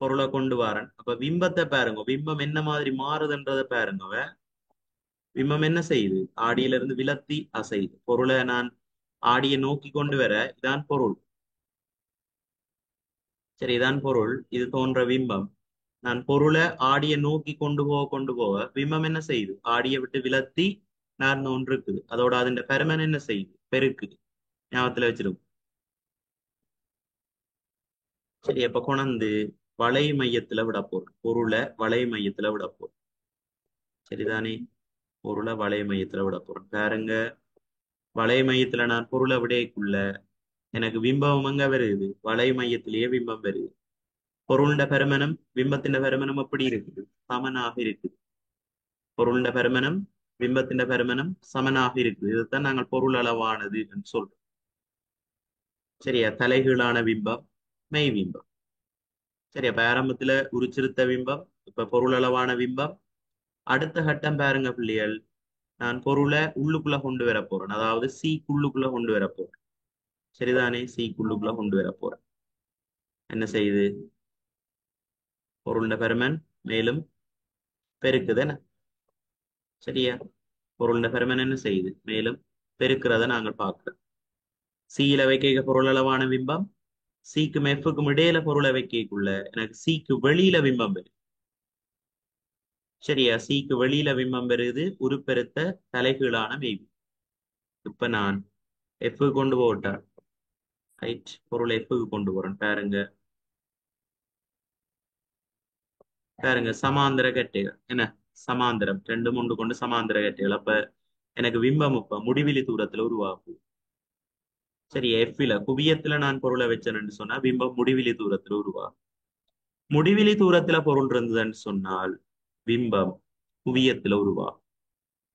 பொருளை கொண்டு வரேன். அப்ப பிம்பத்தை பாருங்க, பிம்பம் என்ன மாதிரி மாறுதுன்றதை பாருங்க. பிம்பம் என்ன செய்யுது? ஆடியில இருந்து விலத்தி அசையுது. பொருளை நான் ஆடிய நோக்கி கொண்டு வர, இதான் பொருள். சரி, இதான் பொருள். இது தோன்ற பிம்பம். நான் பொருளை ஆடிய நோக்கி கொண்டு போக பிம்பம் என்ன செய்யுது? ஆடிய விட்டு விலத்தி நேர்ந்த ஒன்று இருக்குது. அதோட அதன் பெருமன் என்ன செய்யுது? பெருக்குது. ஞாபகத்துல வச்சிருக்கும். சரி, அப்ப கொணந்து வலை மையத்துல விட போறோம். பொருளை வலை மையத்துல விட போறோம். சரிதானே? பொருளை வலை மையத்துல விட போறோம். பாருங்க, வலை மையத்துல நான் பொருளை விடையக்குள்ள எனக்கு பிம்பம் அங்க வருது. வலை மையத்திலேயே பிம்பம் வருது. பொருளுண்ட பெருமனம் பிம்பத்தின் பெருமனம் எப்படி இருக்குது? சமனாக இருக்குது. பொருளுண்ட பெருமனம் பிம்பத்தின் பெருமனம் சமனாக இருக்குது. இதுதான் நாங்கள் பொருள் அளவானது என்று சொல்றோம். சரியா? தலைகீழான பிம்பம் மெய் பிம்பம். சரி, அப்ப ஆரம்பத்துல உருச்சிருத்த பிம்பம், இப்ப பொருள் அளவான பிம்பம். அடுத்த கட்டம் பாருங்க பிள்ளைகள், நான் பொருளை உள்ளுக்குள்ள கொண்டு வர போறேன். அதாவது சீக்குள்ளுக்குள்ள கொண்டு வர போறேன். சரிதானே? சீக்குள்ளுக்குள்ள கொண்டு வர போறேன். என்ன செய்யுது? பொருள்ட பெருமன் மேலும் பெருக்குது. சரியா? பொருள்ட பெருமன் என்ன செய்யுது? மேலும் பெருக்கிறத நாங்கள் பார்க்கிறோம். சீல வைக்க பொருள் அளவான பிம்பம், சீக்கும் எஃப்க்கும் இடையில பொருளை வைக்கக்குள்ள எனக்கு சீக்கு வெளியில பிம்பம் வருது. சரியா? சீக்கு வெளியில பிம்பம் வருது உருப்பெருத்த தலைகீழான மெய்வி. இப்ப நான் எஃப் கொண்டு போட்டேன். ரைட், பொருளை எஃப்க்கு கொண்டு போறேன். பாருங்க, பாருங்க, சமாந்தர கட்டைகள் என்ன? சமாந்தரம் ரெண்டு மூன்று கொண்டு சமாந்தர கட்டைகள். அப்ப எனக்கு பிம்பம் இப்ப முடிவிலி தூரத்துல உருவாகும். சரி, எஃப்ல குவியத்துல நான் பொருளை வச்சேன்னு சொன்னா பிம்பம் முடிவிலி தூரத்துல உருவாகும். முடிவிலி தூரத்துல பொருள் இருந்ததுன்னு சொன்னால் பிம்பம் குவியத்துல உருவாகும்.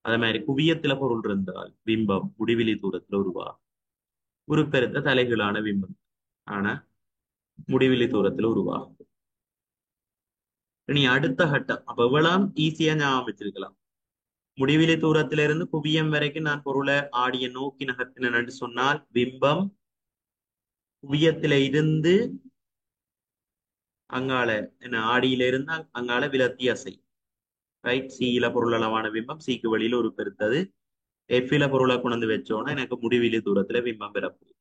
அதே மாதிரி குவியத்துல பொருள் இருந்தால் பிம்பம் முடிவிலி தூரத்துல உருவாகும். உருப்பெருத்த தலைகீழான பிம்பம் ஆனா முடிவிலி தூரத்துல உருவாகும். இனி அடுத்த கட்டம், அப்ப இவ்வளவு ஈஸியா ஞாபகம் வச்சிருக்கலாம். முடிவிலி தூரத்திலிருந்து குவியம் வரைக்கும் நான் பொருளை ஆடிய நோக்கி நகர்த்தினேன் சொன்னால் பிம்பம் குவியத்தில இருந்து அங்கால என்ன ஆடியில இருந்து அங்கால விலத்தி அசை. ரைட், சியில பொருள் அளவான பிம்பம் சிக்கு வழியில ஒரு பெருத்தது. எஃப்ல பொருளை கொண்டு வச்சோன்னா எனக்கு முடிவிலி தூரத்துல பிம்பம் பெறப்போகுது.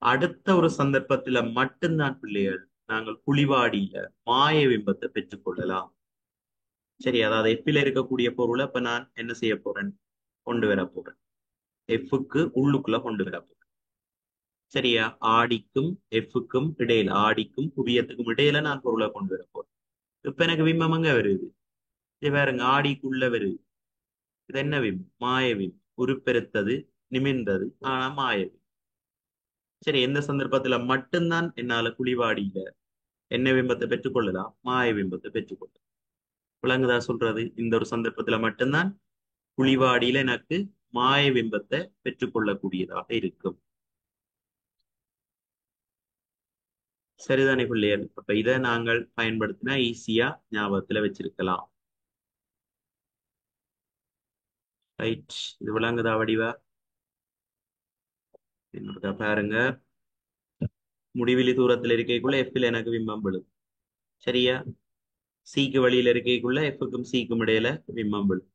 அடுத்த ஒரு சந்தர்ப்பத்துல மட்டும்தான் பிள்ளைகள் நாங்கள் குழிவாடியில மாய பிம்பத்தை பெற்றுக்கொள்ளலாம். சரி, அதாவது எஃப்ல இருக்கக்கூடிய பொருளை இப்ப நான் என்ன செய்ய போறேன்? கொண்டு வர போறேன். எஃப்க்கு உள்ளுக்குள்ள கொண்டு வர போறேன். சரியா? ஆடிக்கும் எஃப்க்கும் இடையில, ஆடிக்கும் குவியத்துக்கும் இடையில நான் பொருளை கொண்டு வர போறேன். இப்ப எனக்கு பிம்பம் அங்க வருது. இது பாருங்க, ஆடிக்குள்ள வருது. இது என்ன பிம்பம்? மாய பிம்பம். உருப்பெருத்தது, நிமிர்ந்தது, ஆனா மாய பிம்பம். சரி, எந்த சந்தர்ப்பத்துல மட்டும்தான் என்னால குழிவாடியில என்ன பிம்பத்தை பெற்றுக்கொள்ளலாம்? மாய பிம்பத்தை பெற்றுக்கொள்ளலாம். விளங்குதா சொல்றது? இந்த ஒரு சந்தர்ப்பத்துல மட்டும்தான் குழிவாடியில எனக்கு மாய பிம்பத்தை பெற்றுக்கொள்ளக்கூடியதாக இருக்கும். சரிதானே பிள்ளைகள்? அப்ப இதை நாங்கள் பயன்படுத்தினா ஈஸியா ஞாபகத்துல வச்சிருக்கலாம். ரைட், இது விளங்குதா வடிவா? என்னோட பாருங்க, முடிவிலி தூரத்துல இருக்கைக்குள்ள எஃப்ல எனக்கு பிம்பம் விழுது. சரியா? சிக்கு வழியில இருக்கைக்குள்ள எஃப்க்கும் சிக்கும் இடையில பிம்பம் விழுது.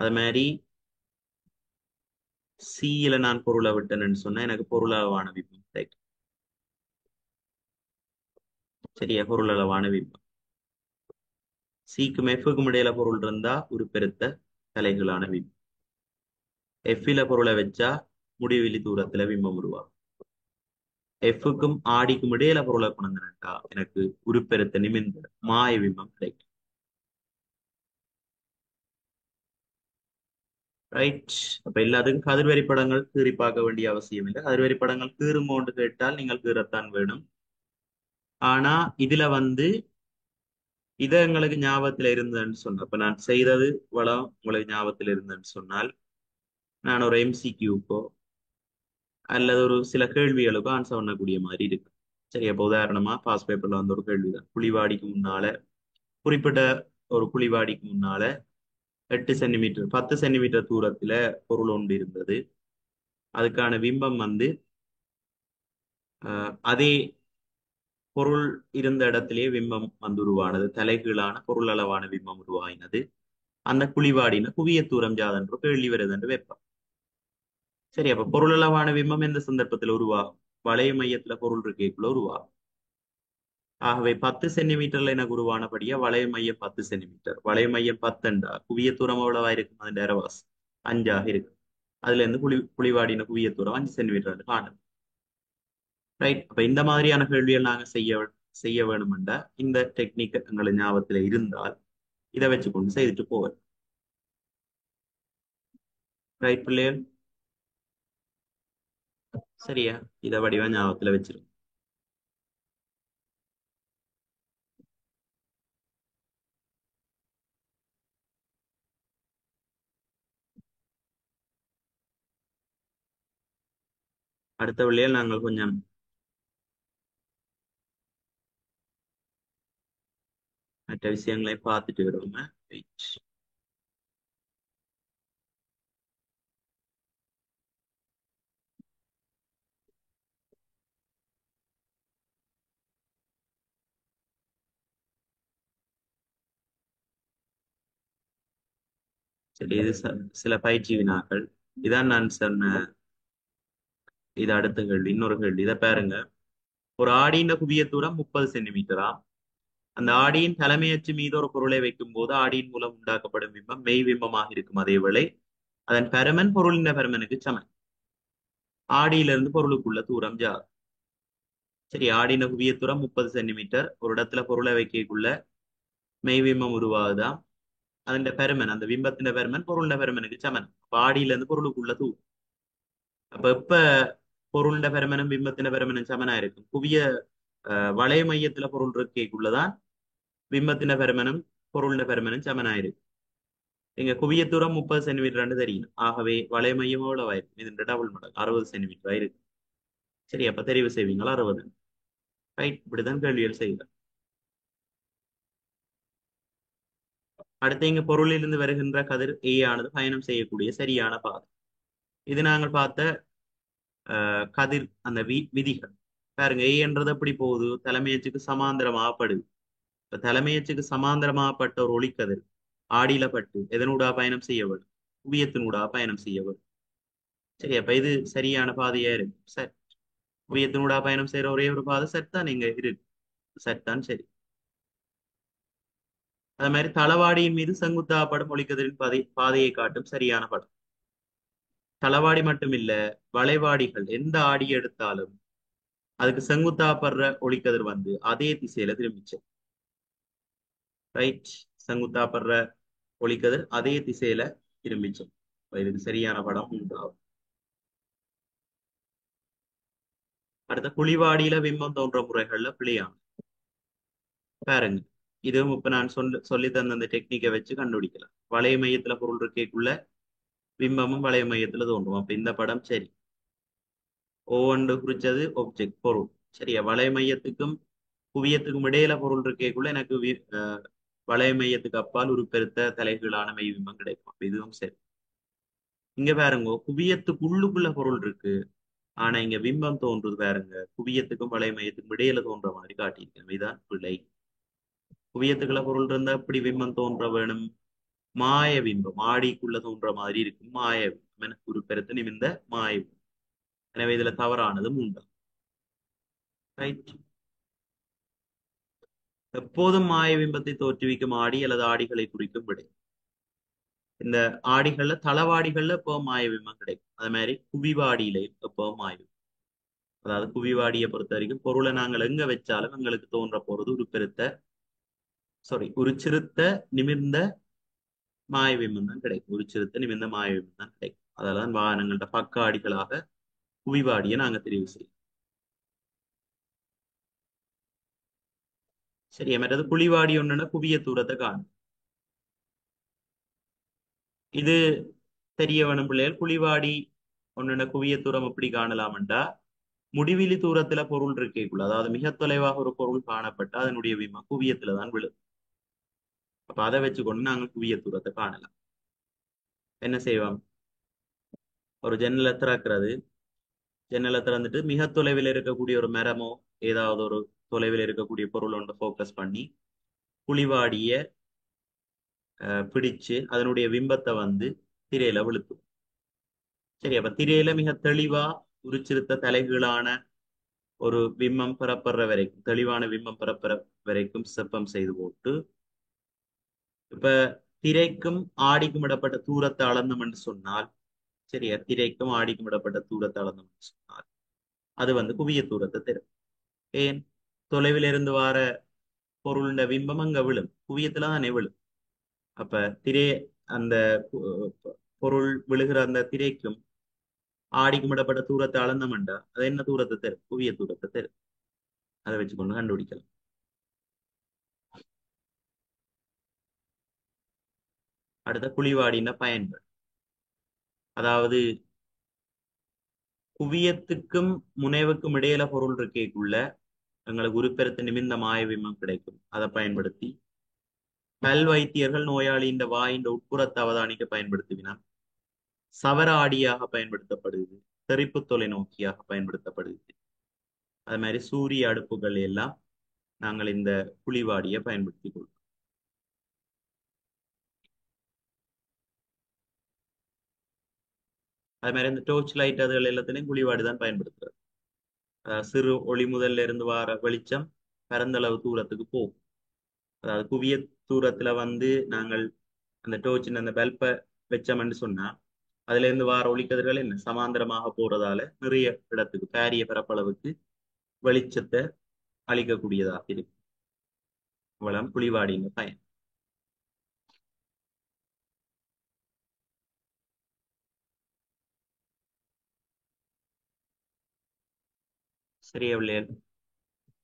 அது மாதிரி சியில நான் பொருளை விட்டேன்னு சொன்னா எனக்கு பொருளளவான பிம்பம் கிடைக்கும். சரியா? பொருளளவான பிம்பம். சிக்கும் எஃப்க்கும் இடையில பொருள் இருந்தா ஒரு பெருத்த தலைகளான பிம்பம். எஃப்ல பொருளை வச்சா முடிவிலி தூரத்துல பிம்பம் உருவாகும். எஃப்க்கும் ஆடிக்கும் இடையில பொருளை கொண்டா எனக்கு உருப்பெருத்த நிமிர்ந்த மாய பிம்பம் கிடைக்கும். ரைட், அப்ப எல்லாத்துக்கும் கதிர்வரி படங்கள் கீறி பார்க்க வேண்டிய அவசியம் இல்லை. கதிர்வரி படங்கள் கீறுமோண்டு கேட்டால் நீங்கள் கீறத்தான் வேணும். ஆனா இதுல இதை எங்களுக்கு ஞாபகத்துல இருந்ததுன்னு சொன்ன, இப்ப நான் செய்தது வளம் உங்களுக்கு ஞாபகத்துல இருந்ததுன்னு சொன்னால் நான் ஒரு எம்சிக்யூக்கோ அல்லது ஒரு சில கேள்விகளுக்கோ ஆன்சர் பண்ணக்கூடிய மாதிரி இருக்கு. சரி, அப்போ உதாரணமா பாஸ் பேப்பர்ல வந்து ஒரு கேள்விதான். குழிவாடிக்கு முன்னால, குறிப்பிட்ட ஒரு குழிவாடிக்கு முன்னால 8 சென்டிமீட்டர் 10 சென்டிமீட்டர் தூரத்துல பொருள் ஒன்று இருந்தது. அதுக்கான பிம்பம் அதே பொருள் இருந்த இடத்திலேயே பிம்பம் உருவானது. தலைகீழான பொருள் அளவான பிம்பம் உருவாயினது. அந்த குழிவாடின குவிய தூரம் ஜாதன்று கேள்வி வருது என்று வைப்போம். சரி, அப்ப பொருள் அளவான பிம்பம் எந்த சந்தர்ப்பத்தில் உருவாகும்? வளைய மையத்துல பொருள் இருக்கேக்குள்ள உருவாகும். ஆகவே 10 சென்டிமீட்டர்ல எனக்கு உருவானபடியா வளைய மையம் 10 சென்டிமீட்டர். வளைய மையம் 10 குவிய தூரம் எவ்வளவா இருக்கும்? அது நேரவாஸ் 5ஆக இருக்கு. அதுல இருந்து குழிவாடின குவிய தூரம் 5 சென்டிமீட்டர் காணும். ரைட். அப்ப இந்த மாதிரியான கேள்விகள் நாங்க செய்ய வேணுமெண்டா இந்த டெக்னிக் எங்களை ஞாபகத்துல இருந்தால் இதை வச்சுக்கொண்டு செய்துட்டு போவேன். ரைட் பிள்ளைகள்? சரியா? இதை வடிவா ஞாபகத்துல வச்சிருக்கோம். அடுத்த வழியில் நாங்கள் கொஞ்சம் மற்ற விஷயங்களை பார்த்துட்டு வருவோம். Wait. சரி, இது சில பயிற்சி வினாக்கள். இதான் நான் சொன்ன. இது அடுத்த கேள்வி. இன்னொரு கேள்வி இதை பாருங்க. ஒரு ஆடியின் குவிய தூரம் 30 சென்டிமீட்டரா. அந்த ஆடியின் தலைமையச்சு மீது ஒரு பொருளை வைக்கும் போது ஆடியின் மூலம் உண்டாக்கப்படும் பிம்பம் மெய் பிம்பமாக இருக்கும். அதேவேளை அதன் பருமன் பொருளின் பருமனுக்கு சமன். ஆடியிலிருந்து பொருளுக்குள்ள தூரம் ஜார். சரி, ஆடின குவிய தூரம் 30 சென்டிமீட்டர். ஒரு இடத்துல பொருளை வைக்கக்குள்ள மெய் பிம்பம் உருவாகுதான். അതിന്റെ പെരുമൻ அந்த பிம்பத்தின் பெருமன் பொருளின் பெருமனுக்கு சமன். அப்ப ஆடியில இருந்து பொருளுக்குள்ள தூ. அப்ப எப்ப பொருளின் பெருமனும் பிம்பத்தின் பெருமனும் சமனா இருக்கும்? குவிய வளைய மையத்துல பொருள் இருக்கக்குள்ளதான் பிம்பத்தின் பெருமனும் பொருளின் பெருமனும் சமனா இருக்கு. இங்க குவிய தூரம் 30 சென்டிமீட்டர் தெரியும். ஆகவே வளைய மையம் எவ்வளவு ஆயிருக்கும்? இது டபுள் மடங்கு 60 சென்டிமீட்டர் ஆயிருக்கு. சரி, அப்ப தெரிவு செய்வீங்களா? 60. ரைட். இப்படிதான் கேள்விகள் செய்யுங்க. அடுத்து இங்க பொருளிலிருந்து வருகின்ற கதிர் ஏ ஆனது பயணம் செய்யக்கூடிய சரியான பாதை. இது நாங்கள் பார்த்த கதிர் அந்த விதிகள். பாருங்க, ஏ என்றது எப்படி போகுது? தலைமையச்சுக்கு சமாந்தரமாகப்படுது. இப்ப தலைமையச்சுக்கு சமாந்தரமாகப்பட்ட ஒரு ஒளிக்கதிர் ஆடியில பட்டு எதனூடா பயணம் செய்ய வேண்டும்? குவியத்தினூடா பயணம் செய்ய வேண்டும். சரி, அப்ப இது சரியான பாதையா இருக்கு. சரி, குவியத்தினூடா பயணம் செய்யற ஒரே ஒரு பாதை செட் தான் இங்க இருக்கு. செட் தான் சரி. அது மாதிரி தளவாடியின் மீது செங்குத்தாப்படும் ஒளிக்கதிரின் பாதையை காட்டும் சரியான படம். தளவாடி மட்டும் இல்ல, வளைவாடிகள் எந்த ஆடி எடுத்தாலும் அதுக்கு செங்குத்தாப்படுற ஒளிக்கதிர் வந்து அதே திசையில திரும்பிச்சு. ரைட். செங்குத்தாப்படுற ஒளிக்கதிர் அதே திசையில திரும்பிச்சு. இதுக்கு சரியான படம் 3. அடுத்த குழிவாடியில பிம்பம் தோன்ற முறைகள்ல பிழையான பாருங்க. இதுவும் இப்ப நான் சொல்லி தந்த அந்த டெக்னிக்கை வச்சு கண்டுபிடிக்கலாம். வளைய மையத்துல பொருள் இருக்கேக்குள்ள பிம்பமும் வளைய மையத்துல தோன்றும். அப்ப இந்த படம் சரி. ஒவ்வொன்று குறிச்சது ஒப்ஜெக்ட் பொருள். சரியா? வளைய மையத்துக்கும் குவியத்துக்கும் இடையில பொருள் இருக்கேக்குள்ள எனக்கு வளைய மையத்துக்கு அப்பால் ஒரு பெருத்த தலைகீழான மெய் பிம்பம் கிடைக்கும். அப்ப இதுவும் சரி. இங்க பாருங்க, குவியத்துக்கு உள்ளுக்குள்ள பொருள் இருக்கு. ஆனா இங்க பிம்பம் தோன்றுது பாருங்க, குவியத்துக்கும் வளைய மையத்துக்கும் இடையில தோன்ற மாதிரி காட்டியிருக்கேன். இதுதான் பிழை. குவியத்துக்குள்ள பொருள் இருந்தா இப்படி பிம்பம் தோன்ற வேணும். மாய பிம்பம் ஆடிக்குள்ள தோன்ற மாதிரி இருக்கும். மாய பிம்பம் எனக்கு ஒரு பெருத்து நிமிந்த மாய பிம்பம். எனவே இதுல தவறானது 3. ரைட். எப்போதும் மாய பிம்பத்தை தோற்றுவிக்கும் ஆடி அல்லது ஆடிகளை குறிக்கும் விடை. இந்த ஆடிகள்ல தளவாடிகள்ல இப்போ மாய பிம்பம் கிடைக்கும். அதே மாதிரி குவிவாடியில எப்போ மாய பிம்பம். அதாவது குவிவாடியை பொறுத்த வரைக்கும் பொருளை நாங்கள் எங்க வச்சாலும் எங்களுக்கு தோன்ற போறது ஒரு பெருத்த ஒரு சிறுத்த நிமிர்ந்த மாயவிமம் தான் கிடைக்கும். ஒரு சிறுத்த நிமிர்ந்த மாயவிமம் தான் கிடைக்கும். அதெல்லாம் வாகனங்கள்ட பக்க ஆடிகளாக குவிவாடியை நாங்க தெரிவு செய்யும். சரி, மற்றது குழிவாடி ஒண்ணுன்னா குவிய தூரத்தை காணும். இது தெரிய வேணும் பிள்ளைகள். குழிவாடி ஒண்ணுன்னா குவிய தூரம் எப்படி காணலாம்டா, முடிவிலி தூரத்துல பொருள் இருக்கேக்குள்ள, அதாவது மிக தொலைவாக ஒரு பொருள் காணப்பட்ட அதனுடைய விமா குவியத்துல தான் விழுது. அப்ப அதை வச்சுக்கொண்டு நாங்கள் குவிய தூரத்தை காணலாம். என்ன செய்வோம்? ஒரு ஜன்னலை திறக்கிறது. ஜன்னலை திறந்துட்டு மிக தொலைவில் இருக்கக்கூடிய ஒரு மரமோ ஏதாவது ஒரு தொலைவில் இருக்கக்கூடிய பொருள் ஒன்று ஃபோக்கஸ் பண்ணி குழிவாடிய பிடிச்சு அதனுடைய பிம்பத்தை வந்து திரையில விழுத்தும். சரி, அப்ப திரையில மிக தெளிவா உருச்சிருத்த தலைகீழான ஒரு விம்மம் பெறப்படுற வரைக்கும், தெளிவான விம்மம் பெறப்படுற வரைக்கும் செப்பம் செய்து போட்டு, இப்ப திரைக்கும் ஆடிக்கும் இடப்பட்ட தூரத்தை அளந்தோம் என்று சொன்னால், சரியா, திரைக்கும் ஆடிக்கும் இடப்பட்ட தூரத்தை அளந்தோம் என்று சொன்னால் அது குவிய தூரத்தை தரும். ஏன்? தொலைவில் இருந்து வார பொருளுடைய பிம்பம் அங்க விழும், குவியத்துல தானே விழும். அப்ப திரை, அந்த பொருள் விழுகிற அந்த திரைக்கும் ஆடிக்கும் இடப்பட்ட தூரத்தை அளந்தோம்டா அது என்ன தூரத்தை தரும்? குவிய தூரத்தை தரும். அதை வச்சுக்கொண்டு கண்டுபிடிக்கலாம். அடுத்த குழிவாடின பயன்கள். அதாவது குவியத்துக்கும் முனைவுக்கும் இடையில பொருள் இருக்கேக்குள்ள எங்களுக்கு உருப்பெருத்த நிமிந்த மாய விமம் கிடைக்கும். அதை பயன்படுத்தி பல் வைத்தியர்கள் நோயாளியின் வாயின் உட்புறத்தை அவதானிக்க பயன்படுத்துவினா சவர ஆடியாக பயன்படுத்தப்படுது, தெறிப்பு தொலைநோக்கியாக பயன்படுத்தப்படுது. அது மாதிரி சூரிய அடுப்புகள் எல்லாம் நாங்கள் இந்த குழிவாடியை பயன்படுத்தி கொள்வோம். அது மாதிரி இந்த டோர்ச் லைட் அதுகள் எல்லாத்திலையும் குழிவாடி தான் பயன்படுத்துறது. சிறு ஒளி முதல்ல இருந்து வார வெளிச்சம் பரந்தளவு தூரத்துக்கு போகும். அதாவது குவிய தூரத்துல நாங்கள் அந்த டோர்ச்சின் அந்த பல்பை வச்சோம்னு சொன்னா அதுல இருந்து வார ஒளிக்கதிர்கள் என்ன சமாந்தரமாக போறதால நிறைய இடத்துக்கு பாரிய பரப்பளவுக்கு வெளிச்சத்தை அளிக்கக்கூடியதாக இருக்கு. இவ்வளவு குழிவாடின பயன். சரியா பிள்ளைகள்?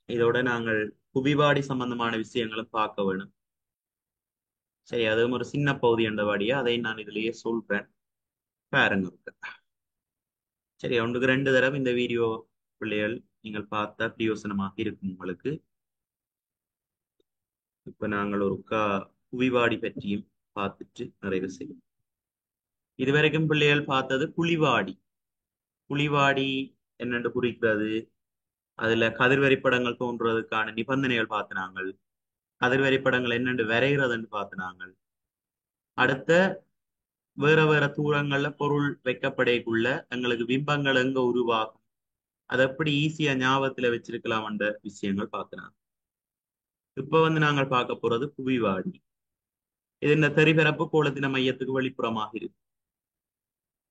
இதோட நாங்கள் குவிவாடி சம்பந்தமான விஷயங்களும் பார்க்க வேணும். சரி, அதுவும் ஒரு சின்ன பகுதி என்றபடியா அதை நான் இதுலயே சொல்றேன், பாருங்க. சரி, ஒன்றுக்கு 2 தடவை இந்த வீடியோ பிள்ளைகள் நீங்கள் பார்த்தா பிரயோசனமாக இருக்கும் உங்களுக்கு. இப்ப நாங்கள் ஒரு குவிவாடி பற்றியும் பார்த்துட்டு நிறைவு செய்யும். இதுவரைக்கும் பிள்ளைகள் பார்த்தது குழிவாடி. குழிவாடி என்னென்று குறிக்கிறது, அதுல கதிர்வரிப்படங்கள் தோன்றுவதற்கான நிபந்தனைகள் பார்த்தினாங்க. கதிர்வரிப்படங்கள் என்னென்று வரைகிறதுன்னு பார்த்தினாங்க. அடுத்த வேற வேற தூரங்கள்ல பொருள் வைக்கப்படைக்குள்ள எங்களுக்கு பிம்பங்கள் எங்க உருவாகும், அதை எப்படி ஈஸியா ஞாபகத்துல வச்சிருக்கலாம் என்ற விஷயங்கள் பார்த்தினாங்க. இப்ப நாங்கள் பார்க்க போறது குவிவாடி. இது இந்த தெரிபரப்பு கோளத்தின மையத்துக்கு வெளிப்புறமாக இருக்கு.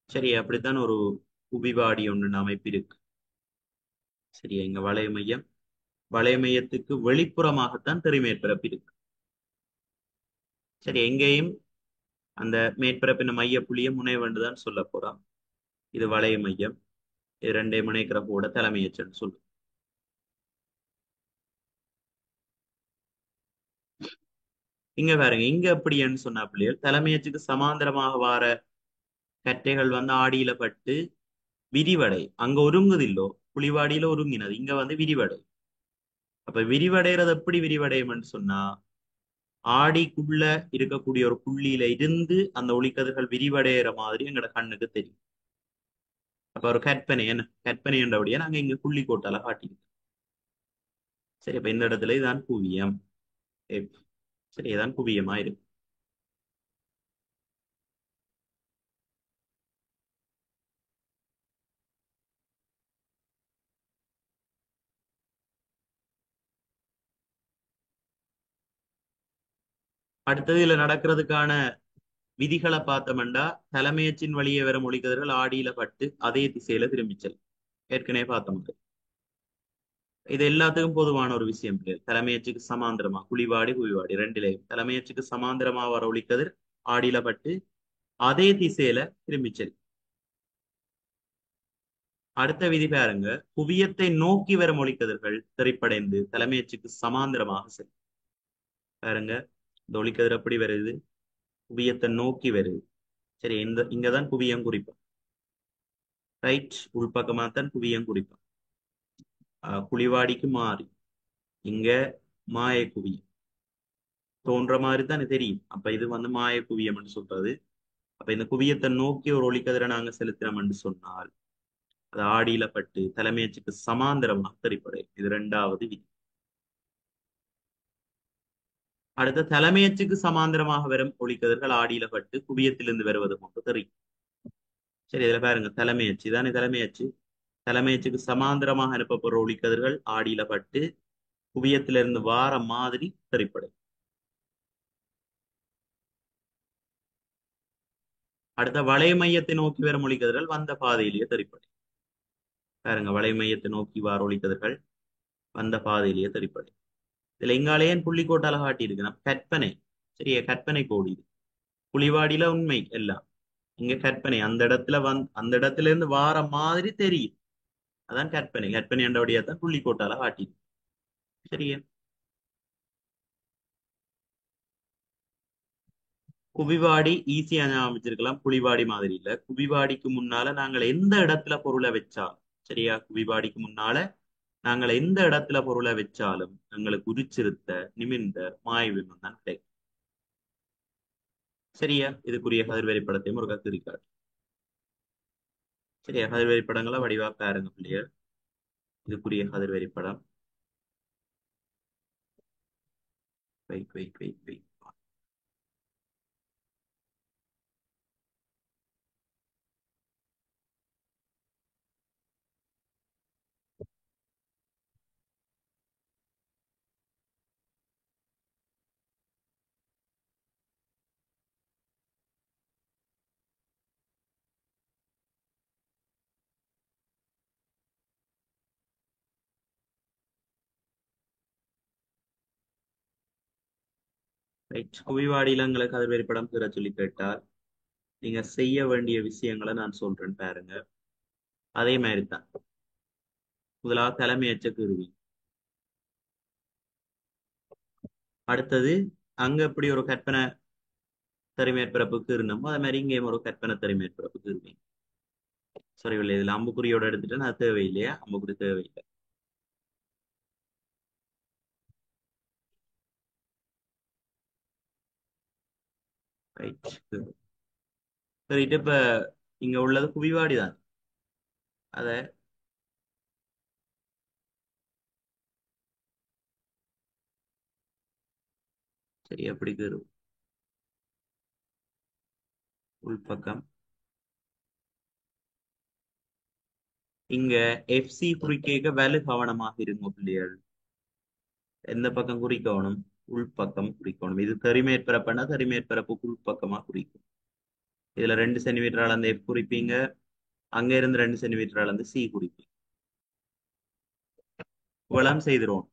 சரி, அப்படித்தான் ஒரு குவிவாடி ஒன்று அமைப்பு இருக்கு. சரியா, இங்க வளைய மையம், வளைய மையத்துக்கு வெளிப்புறமாகத்தான் தெரிமேற்பரப்பு இருக்கு. சரி, எங்கேயும் அந்த மேற்பரப்பின மைய புள்ளிய முனைவண்டுதான் சொல்ல போறோம். இது வளைய மையம், இது 2 முனைக்கிற கூட தலைமையச்சன்னு சொல்லும். இங்க பாருங்க, இங்க எப்படின்னு சொன்னா பிள்ளைகள் தலைமையச்சுக்கு சமாந்தரமாக வார கட்டைகள் ஆடியில பட்டு விரிவடை, அங்க ஒருங்குதில்லோ புலிவாடியில ஒருங்கினது, இங்க விரிவடை. அப்ப விரிவடைறது எப்படி விரிவடையும்னு சொன்னா ஆடிக்குள்ள இருக்கக்கூடிய ஒரு புள்ளியில இருந்து அந்த ஒளிக்கதிர்கள் விரிவடைகிற மாதிரி எங்களோட கண்ணுக்கு தெரியும். அப்ப ஒரு கற்பனை, என்ன கற்பனை என்றபடியா நாங்க இங்க புள்ளி கோட்டால காட்டியிருக்கோம். சரி, அப்ப இந்த இடத்துல இதான் குவியம். சரி, இதான் குவியமா இருக்கு. அடுத்தது இதுல நடக்கிறதுக்கான விதிகளை பார்த்தோம்னா தலைமையச்சின் வழியே வர ஒளிக்கதிர்கள் ஆடியில பட்டு அதே திசையில திரும்பிச்சல். ஏற்கனவே பார்த்தோம். இது எல்லாத்துக்கும் பொதுவான ஒரு விஷயம். தலைமையச்சுக்கு சமாந்திரமா குழிவாடி குவிவாடி ரெண்டிலையும் தலைமையச்சுக்கு சமாந்திரமா வர ஒளிக்கதிர் ஆடியில பட்டு அதே திசையில திரும்பிச்சல். அடுத்த விதி பாருங்க, குவியத்தை நோக்கி வரும் ஒளிக்கதிர்கள் திரைப்படைந்து தலைமையச்சுக்கு சமாந்திரமாக செல்லும். பாருங்க, இந்த ஒளிக்கதிர் எப்படி வருது, குவியத்தை நோக்கி வருது. சரி, இங்கதான் குவியம் குறிப்போம். ரைட், உள்பக்கமா தான் குவியம் குறிப்போம். குழிவாடிக்கு மாறி இங்க மாய குவியம் தோன்ற மாதிரி தானே தெரியும். அப்ப இது மாய குவியம்னு சொல்றது. அப்ப இந்த குவியத்தை நோக்கி ஒரு ஒளிக்கதிரை நாங்க செலுத்தினோம்னு சொன்னால் அது ஆடியில பட்டு தலைமையச்சுக்கு சமாந்தரமாக திரைப்படை. இது 2வது விதி. அடுத்த தலைமையச்சுக்கு சமாந்தரமாக வரும் ஒளிக்கதிர்கள் ஆடியில பட்டு குவியத்திலிருந்து வருவது போன்று தெரியும். சரி, இதுல பாருங்க, தலைமையச்சு தானே தலைமையச்சு. தலைமையச்சுக்கு சமாந்தரமாக அனுப்பப்படுற ஒளிக்கதிர்கள் ஆடியில பட்டு குவியத்திலிருந்து வார மாதிரி திரைப்படம். அடுத்த வளைய மையத்தை நோக்கி வரும் ஒளிக்கதிர்கள் வந்த பாதையிலேயே திரைப்படம். பாருங்க, வளைய மையத்தை நோக்கி வார ஒளிக்கதிர்கள் வந்த பாதையிலேயே திரைப்படம். இதுல எங்காலேயே புள்ளிக்கோட்டால காட்டி இருக்கு நம்ம கற்பனை. சரியா, கற்பனை கோடி இது. புலிவாடியில உண்மை எல்லாம். இங்க கற்பனை, அந்த இடத்துல இருந்து வார மாதிரி தெரியும். அதான் கற்பனை. கற்பனை என்றபடியா தான் புள்ளிக்கோட்டால காட்டி. சரியா, குவிவாடி ஈஸியா ஞாபகம் வச்சிருக்கலாம். புலிவாடி மாதிரி இல்ல. குவிவாடிக்கு முன்னால நாங்கள் எந்த இடத்துல பொருளை வச்சாலும், சரியா, குவிவாடிக்கு முன்னால நாங்கள் எந்த இடத்துல பொருளை வச்சாலும் எங்களுக்கு உரிச்சிருத்த நிமிர்ந்த மாய்விமம் தான் கிடைக்கும். சரியா, இதுக்குரிய கதிர்வரைபடத்தையும் ஒரு கத்திரிக்காடு. சரியா, கதிர்வரைபடங்களை வடிவா பாருங்க பிள்ளைகள். இதுக்குரிய கதிர்வரைபடம். Wait wait wait wait right. குவிவாடியில எங்களுக்கு கதிர்வரைபடம் பெற சொல்லி கேட்டால் நீங்க செய்ய வேண்டிய விஷயங்களை நான் சொல்றேன் பாருங்க. அதே மாதிரி தான். முதலாவது தலைமை அச்சக்குருவி. அடுத்தது அங்க எப்படி ஒரு கற்பனை தரிமேற்பரப்புக்கு இருந்தோமோ அதே மாதிரி இங்கேயும் ஒரு கற்பனை தரிமேற்பரப்புக்கு இருப்பீங்க. சரி இல்லை, இதுல அம்புக்குறியோட எடுத்துட்டு நான் தேவையில்லையா, அம்புக்குறி தேவையில்லை. ரைட். சரிட்டு இப்ப இங்க உள்ளது குவிவாடி தான். அத சரி எப்படி கீறும் உள்பக்கம். இங்க எஃப்சி குறிக்க வலு கவனமாக இருங்க பிள்ளைகள். எந்த பக்கம் குறிக்கணும்? உள்பக்கம் குறிக்கணும். இது தரிமேற்பரப்புனா தரிமேற்பரப்புக்கு உள்பக்கமா குறிக்கும். இதுல 2 சென்டிமீட்டர் அளந்து எஃப் குறிப்பீங்க. அங்க இருந்து 2 சென்டிமீட்டர் அளந்து சி குறிப்பீங்க. இவ்வளவு செய்திரும்.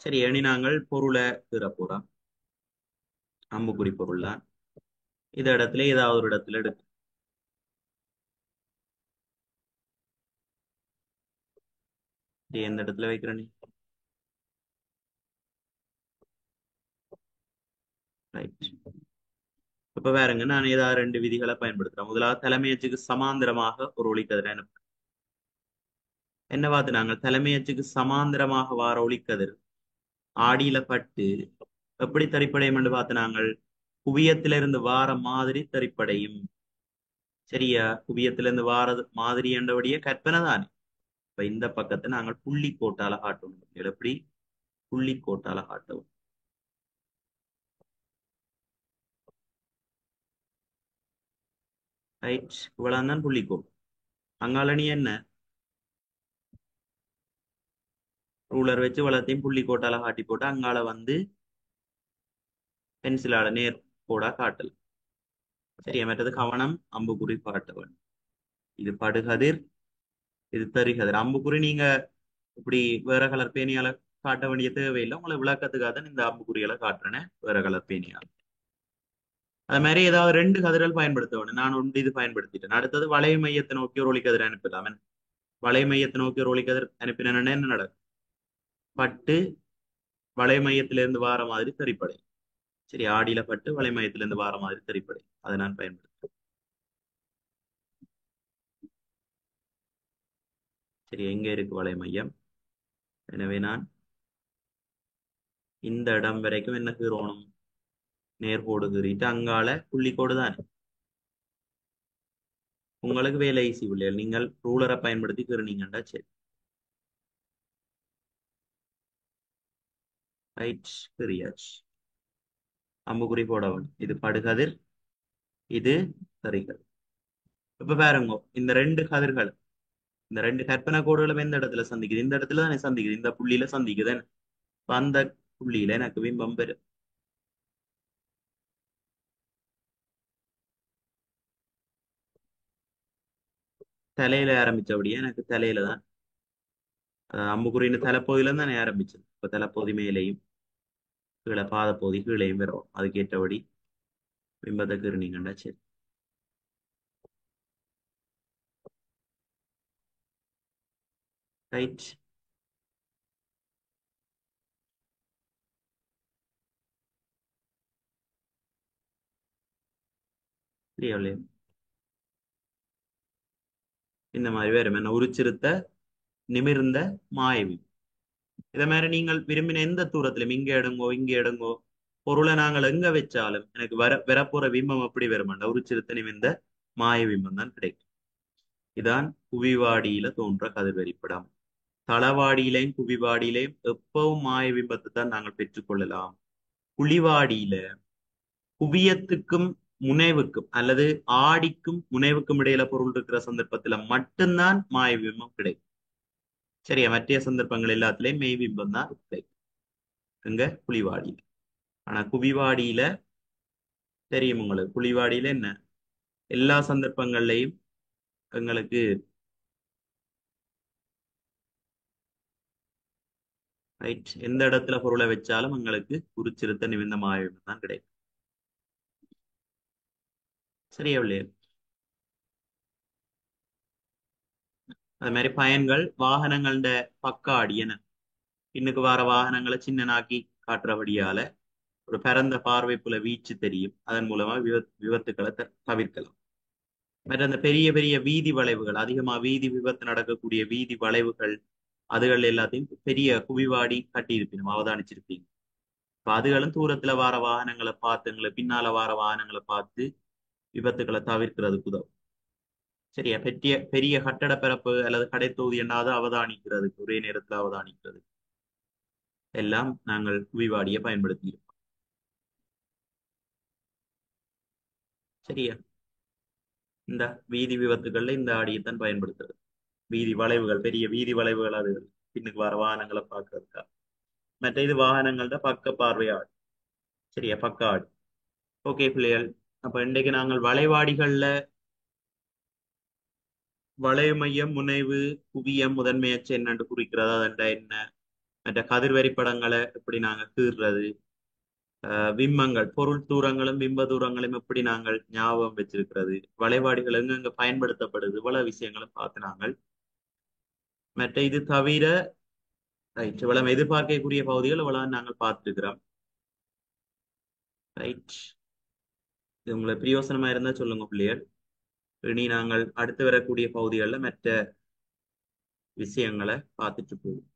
சரி, இனி நாங்கள் பொருளை கீற போறோம். அம்புக்குறி பொருள் தான். இந்த இடத்துல ஏதாவது ஒரு இடத்துல எடுத்து எந்த இடத்துல வைக்கிறேன்? ரைட். இப்ப பாருங்க, நான் ஏதாவது 2 விதிகளை பயன்படுத்துறேன். முதலாவது தலைமையச்சுக்கு சமாந்தரமாக ஒரு ஒளிக்கதிரை அனுப்புறேன். என்ன பார்த்து நாங்கள் தலைமையச்சுக்கு சமாந்தரமாக வார ஒளிக்கதிர் ஆடியில பட்டு எப்படி தரிப்படையும் என்று பார்த்து நாங்கள் குவியத்திலிருந்து வார மாதிரி தரிப்படையும். சரியா, குவியத்திலிருந்து வாரது மாதிரி என்றபடியே கற்பனை தானே. இப்ப இந்த பக்கத்தை நாங்கள் புள்ளி கோட்டால காட்டணும். எப்படி? புள்ளி கோட்டால காட்டவும். ரைட். இவ்வளவு தான் புள்ளிக்கோள். அங்கால நீ என்ன ரூலர் வச்சு வளத்தையும் புள்ளி கோட்டால காட்டி போட்டு அங்கால வந்து பென்சிலால நேர் கோடா காட்டல். சரியா, மற்றது கவனம், அம்புக்குறி காட்டவன். இது படுகதிர், இது தரிகதிர். அம்புக்குறி நீங்க இப்படி வேற கலர் பேனியால காட்ட வேண்டிய தேவையில்லை. உங்களை விளக்கத்துக்காக தான் இந்த அம்புக்குறிகளை காட்டுறேன்னு வேற கலர் பேனியால. அது மாதிரி ஏதாவது 2 கதிர்கள் பயன்படுத்த வேணும். நான் ஒன்று இது பயன்படுத்திட்டேன். அடுத்தது வளைய மையத்தை நோக்கி ஒரு ஒளிக்கதிர் அனுப்பலாம். வளைய மையத்தை நோக்கி ஒரு ஒளிக்கதிர் அனுப்பினேன்னா என்ன நடக்கும்? பட்டு வளைய மையத்திலிருந்து வார மாதிரி தெரிப்படை. சரி, ஆடியில பட்டு வளைய மையத்திலிருந்து வார மாதிரி தெரிப்படை. அதை நான் பயன்படுத்தேன். சரி, எங்க இருக்கு வளைய மையம்? எனவே நான் இந்த இடம் வரைக்கும் என்ன கீறணும்? நேர்கோடு கீறிட்டு அங்கால புள்ளிக்கோடு தான். உங்களுக்கு வேலை ஈஸி பிள்ளைகள். நீங்கள் ரூலரை பயன்படுத்தி கீறினீங்கண்டா சரி. ரைட், கீறியாச்சு. அம்புக்குறி போட வேணும். இது படுகதிர், இது சரிகதிர். இப்ப பாருங்க, இந்த 2 கதிர்கள் இந்த ரெண்டு கற்பனை கோடுகளும் எந்த இடத்துல சந்திக்குது? இந்த இடத்துல தானே சந்திக்குது, இந்த புள்ளியில சந்திக்குது. அப்ப அந்த புள்ளியில எனக்கு பிம்பம் பெறும். தலையில ஆரம்பிச்சபடியே எனக்கு தலையில தான் அம்புக்குறியின் தலைப்பகுதியில தானே ஆரம்பிச்சது. இப்ப தலைப்பகுதி மேலேயும் கீழே பாதப்பகுதி கீழேயும் வரும். அதுக்கேற்றபடி பிம்பத்தை கீறினீங்கன்னா சரி. ரைட். சரியா? இந்த மாதிரி வரும் என்ன, உருச்சிருத்த நிமிர்ந்த மாயவி. இத மாதிரி நீங்கள் விரும்பின எந்த தூரத்திலும் இங்க எடுங்கோ இங்க எடுங்கோ, பொருளை நாங்கள் எங்க வச்சாலும் எனக்கு வரப்போற பிம்பம் எப்படி வருமாண்டா உருச்சிருத்த நிமிர்ந்த மாய பிம்பம் தான் கிடைக்கும். இதான் குவிவாடியில தோன்ற கதிர்வரிப்படம். தளவாடியிலையும் குவிவாடியிலையும் எப்பவும் மாய பிம்பத்தை தான் நாங்கள் பெற்றுக்கொள்ளலாம். குழிவாடியில குவியத்துக்கும் முனைவுக்கும் அல்லது ஆடிக்கும் முனைவுக்கும் இடையில பொருள் இருக்கிற சந்தர்ப்பத்துல மட்டும்தான் மாய பிம்பம் கிடைக்கும். சரியா? மற்ற சந்தர்ப்பங்கள் எல்லாத்துலயும் மெய் பிம்பம் தான் கிடைக்கும். எங்க குழிவாடியில. ஆனா குவிவாடியில தெரியும் உங்களுக்கு, குழிவாடியில என்ன எல்லா சந்தர்ப்பங்கள்லையும் எங்களுக்கு ரைட் எந்த இடத்துல பொருளை வச்சாலும் எங்களுக்கு குறிச்சிருத்த நிமிந்த மாய பிம்பம் தான் கிடைக்கும். சரியா இல்லையா? அது மாதிரி பயன்கள் வாகனங்களோட பக்காடி என இன்னுக்கு வர வாகனங்களை சின்னனாக்கி காட்டுறபடியால ஒரு பரந்த பார்வை புல வீச்சு தெரியும். அதன் மூலமா விபத்துக்களை தவிர்க்கலாம். மற்ற அந்த பெரிய பெரிய வீதி வளைவுகள், அதிகமா வீதி விபத்து நடக்கக்கூடிய வீதி வளைவுகள், அதுகள் எல்லாத்தையும் பெரிய குவிவாடி கட்டி இருப்பீங்க, அவதானிச்சிருப்பீங்க. இப்ப அதுகளும் தூரத்துல வார வாகனங்களை பார்த்துங்களை பின்னால வார வாகனங்களை பார்த்து விபத்துக்களை தவிர்க்கிறதுக்கு உதவும். சரியா? பெரிய பெரிய கட்டட பரப்பு அல்லது கடை தொகுதி என்னாவது அவதானிக்கிறதுக்கு, ஒரே நேரத்துல அவதானிக்கிறது எல்லாம் நாங்கள் குவிவாடியை பயன்படுத்தி இருக்கோம். சரியா? இந்த வீதி விபத்துகள்ல இந்த ஆடியைத்தான் பயன்படுத்துறது. வீதி வளைவுகள், பெரிய வீதி வளைவுகள், அது பின்னுக்கு வர வாகனங்களை பார்க்கறதுக்கா. மற்ற இது வாகனங்கள்ட பக்க பார்வையாடு. சரியா? பக்க ஆடு. ஓகே பிள்ளைகள். அப்ப இன்றைக்கு நாங்கள் வளைவாடிகள்ல வளைவு மையம், முனைவு, குவியம், முதன்மை அச்சு என்னன்னு குறிக்கிறது, அதெண்டா என்ன, மற்ற கதிர்வரி படங்களை எப்படி நாங்க கீறுறது, விம்மங்கள் பொருள் தூரங்களும் பிம்ப தூரங்களும் எப்படி நாங்கள் ஞாபகம் வச்சிருக்கிறது, வளைவாடிகள் எங்கெங்க பயன்படுத்தப்படுது, இவ்வளவு விஷயங்களும் பார்த்து நாங்கள். மற்ற இது தவிர ரைட் இவ்வளவு எதிர்பார்க்கக்கூடிய பகுதிகள் இவ்வளவு நாங்கள் பார்த்துருக்கிறோம். ரைட். இது உங்களுக்கு பிரயோசனமா இருந்தா சொல்லுங்க பிள்ளைகள். இனி நாங்கள் அடுத்து வரக்கூடிய பகுதிகளில் மற்ற விஷயங்களை பார்த்துட்டு போவோம்.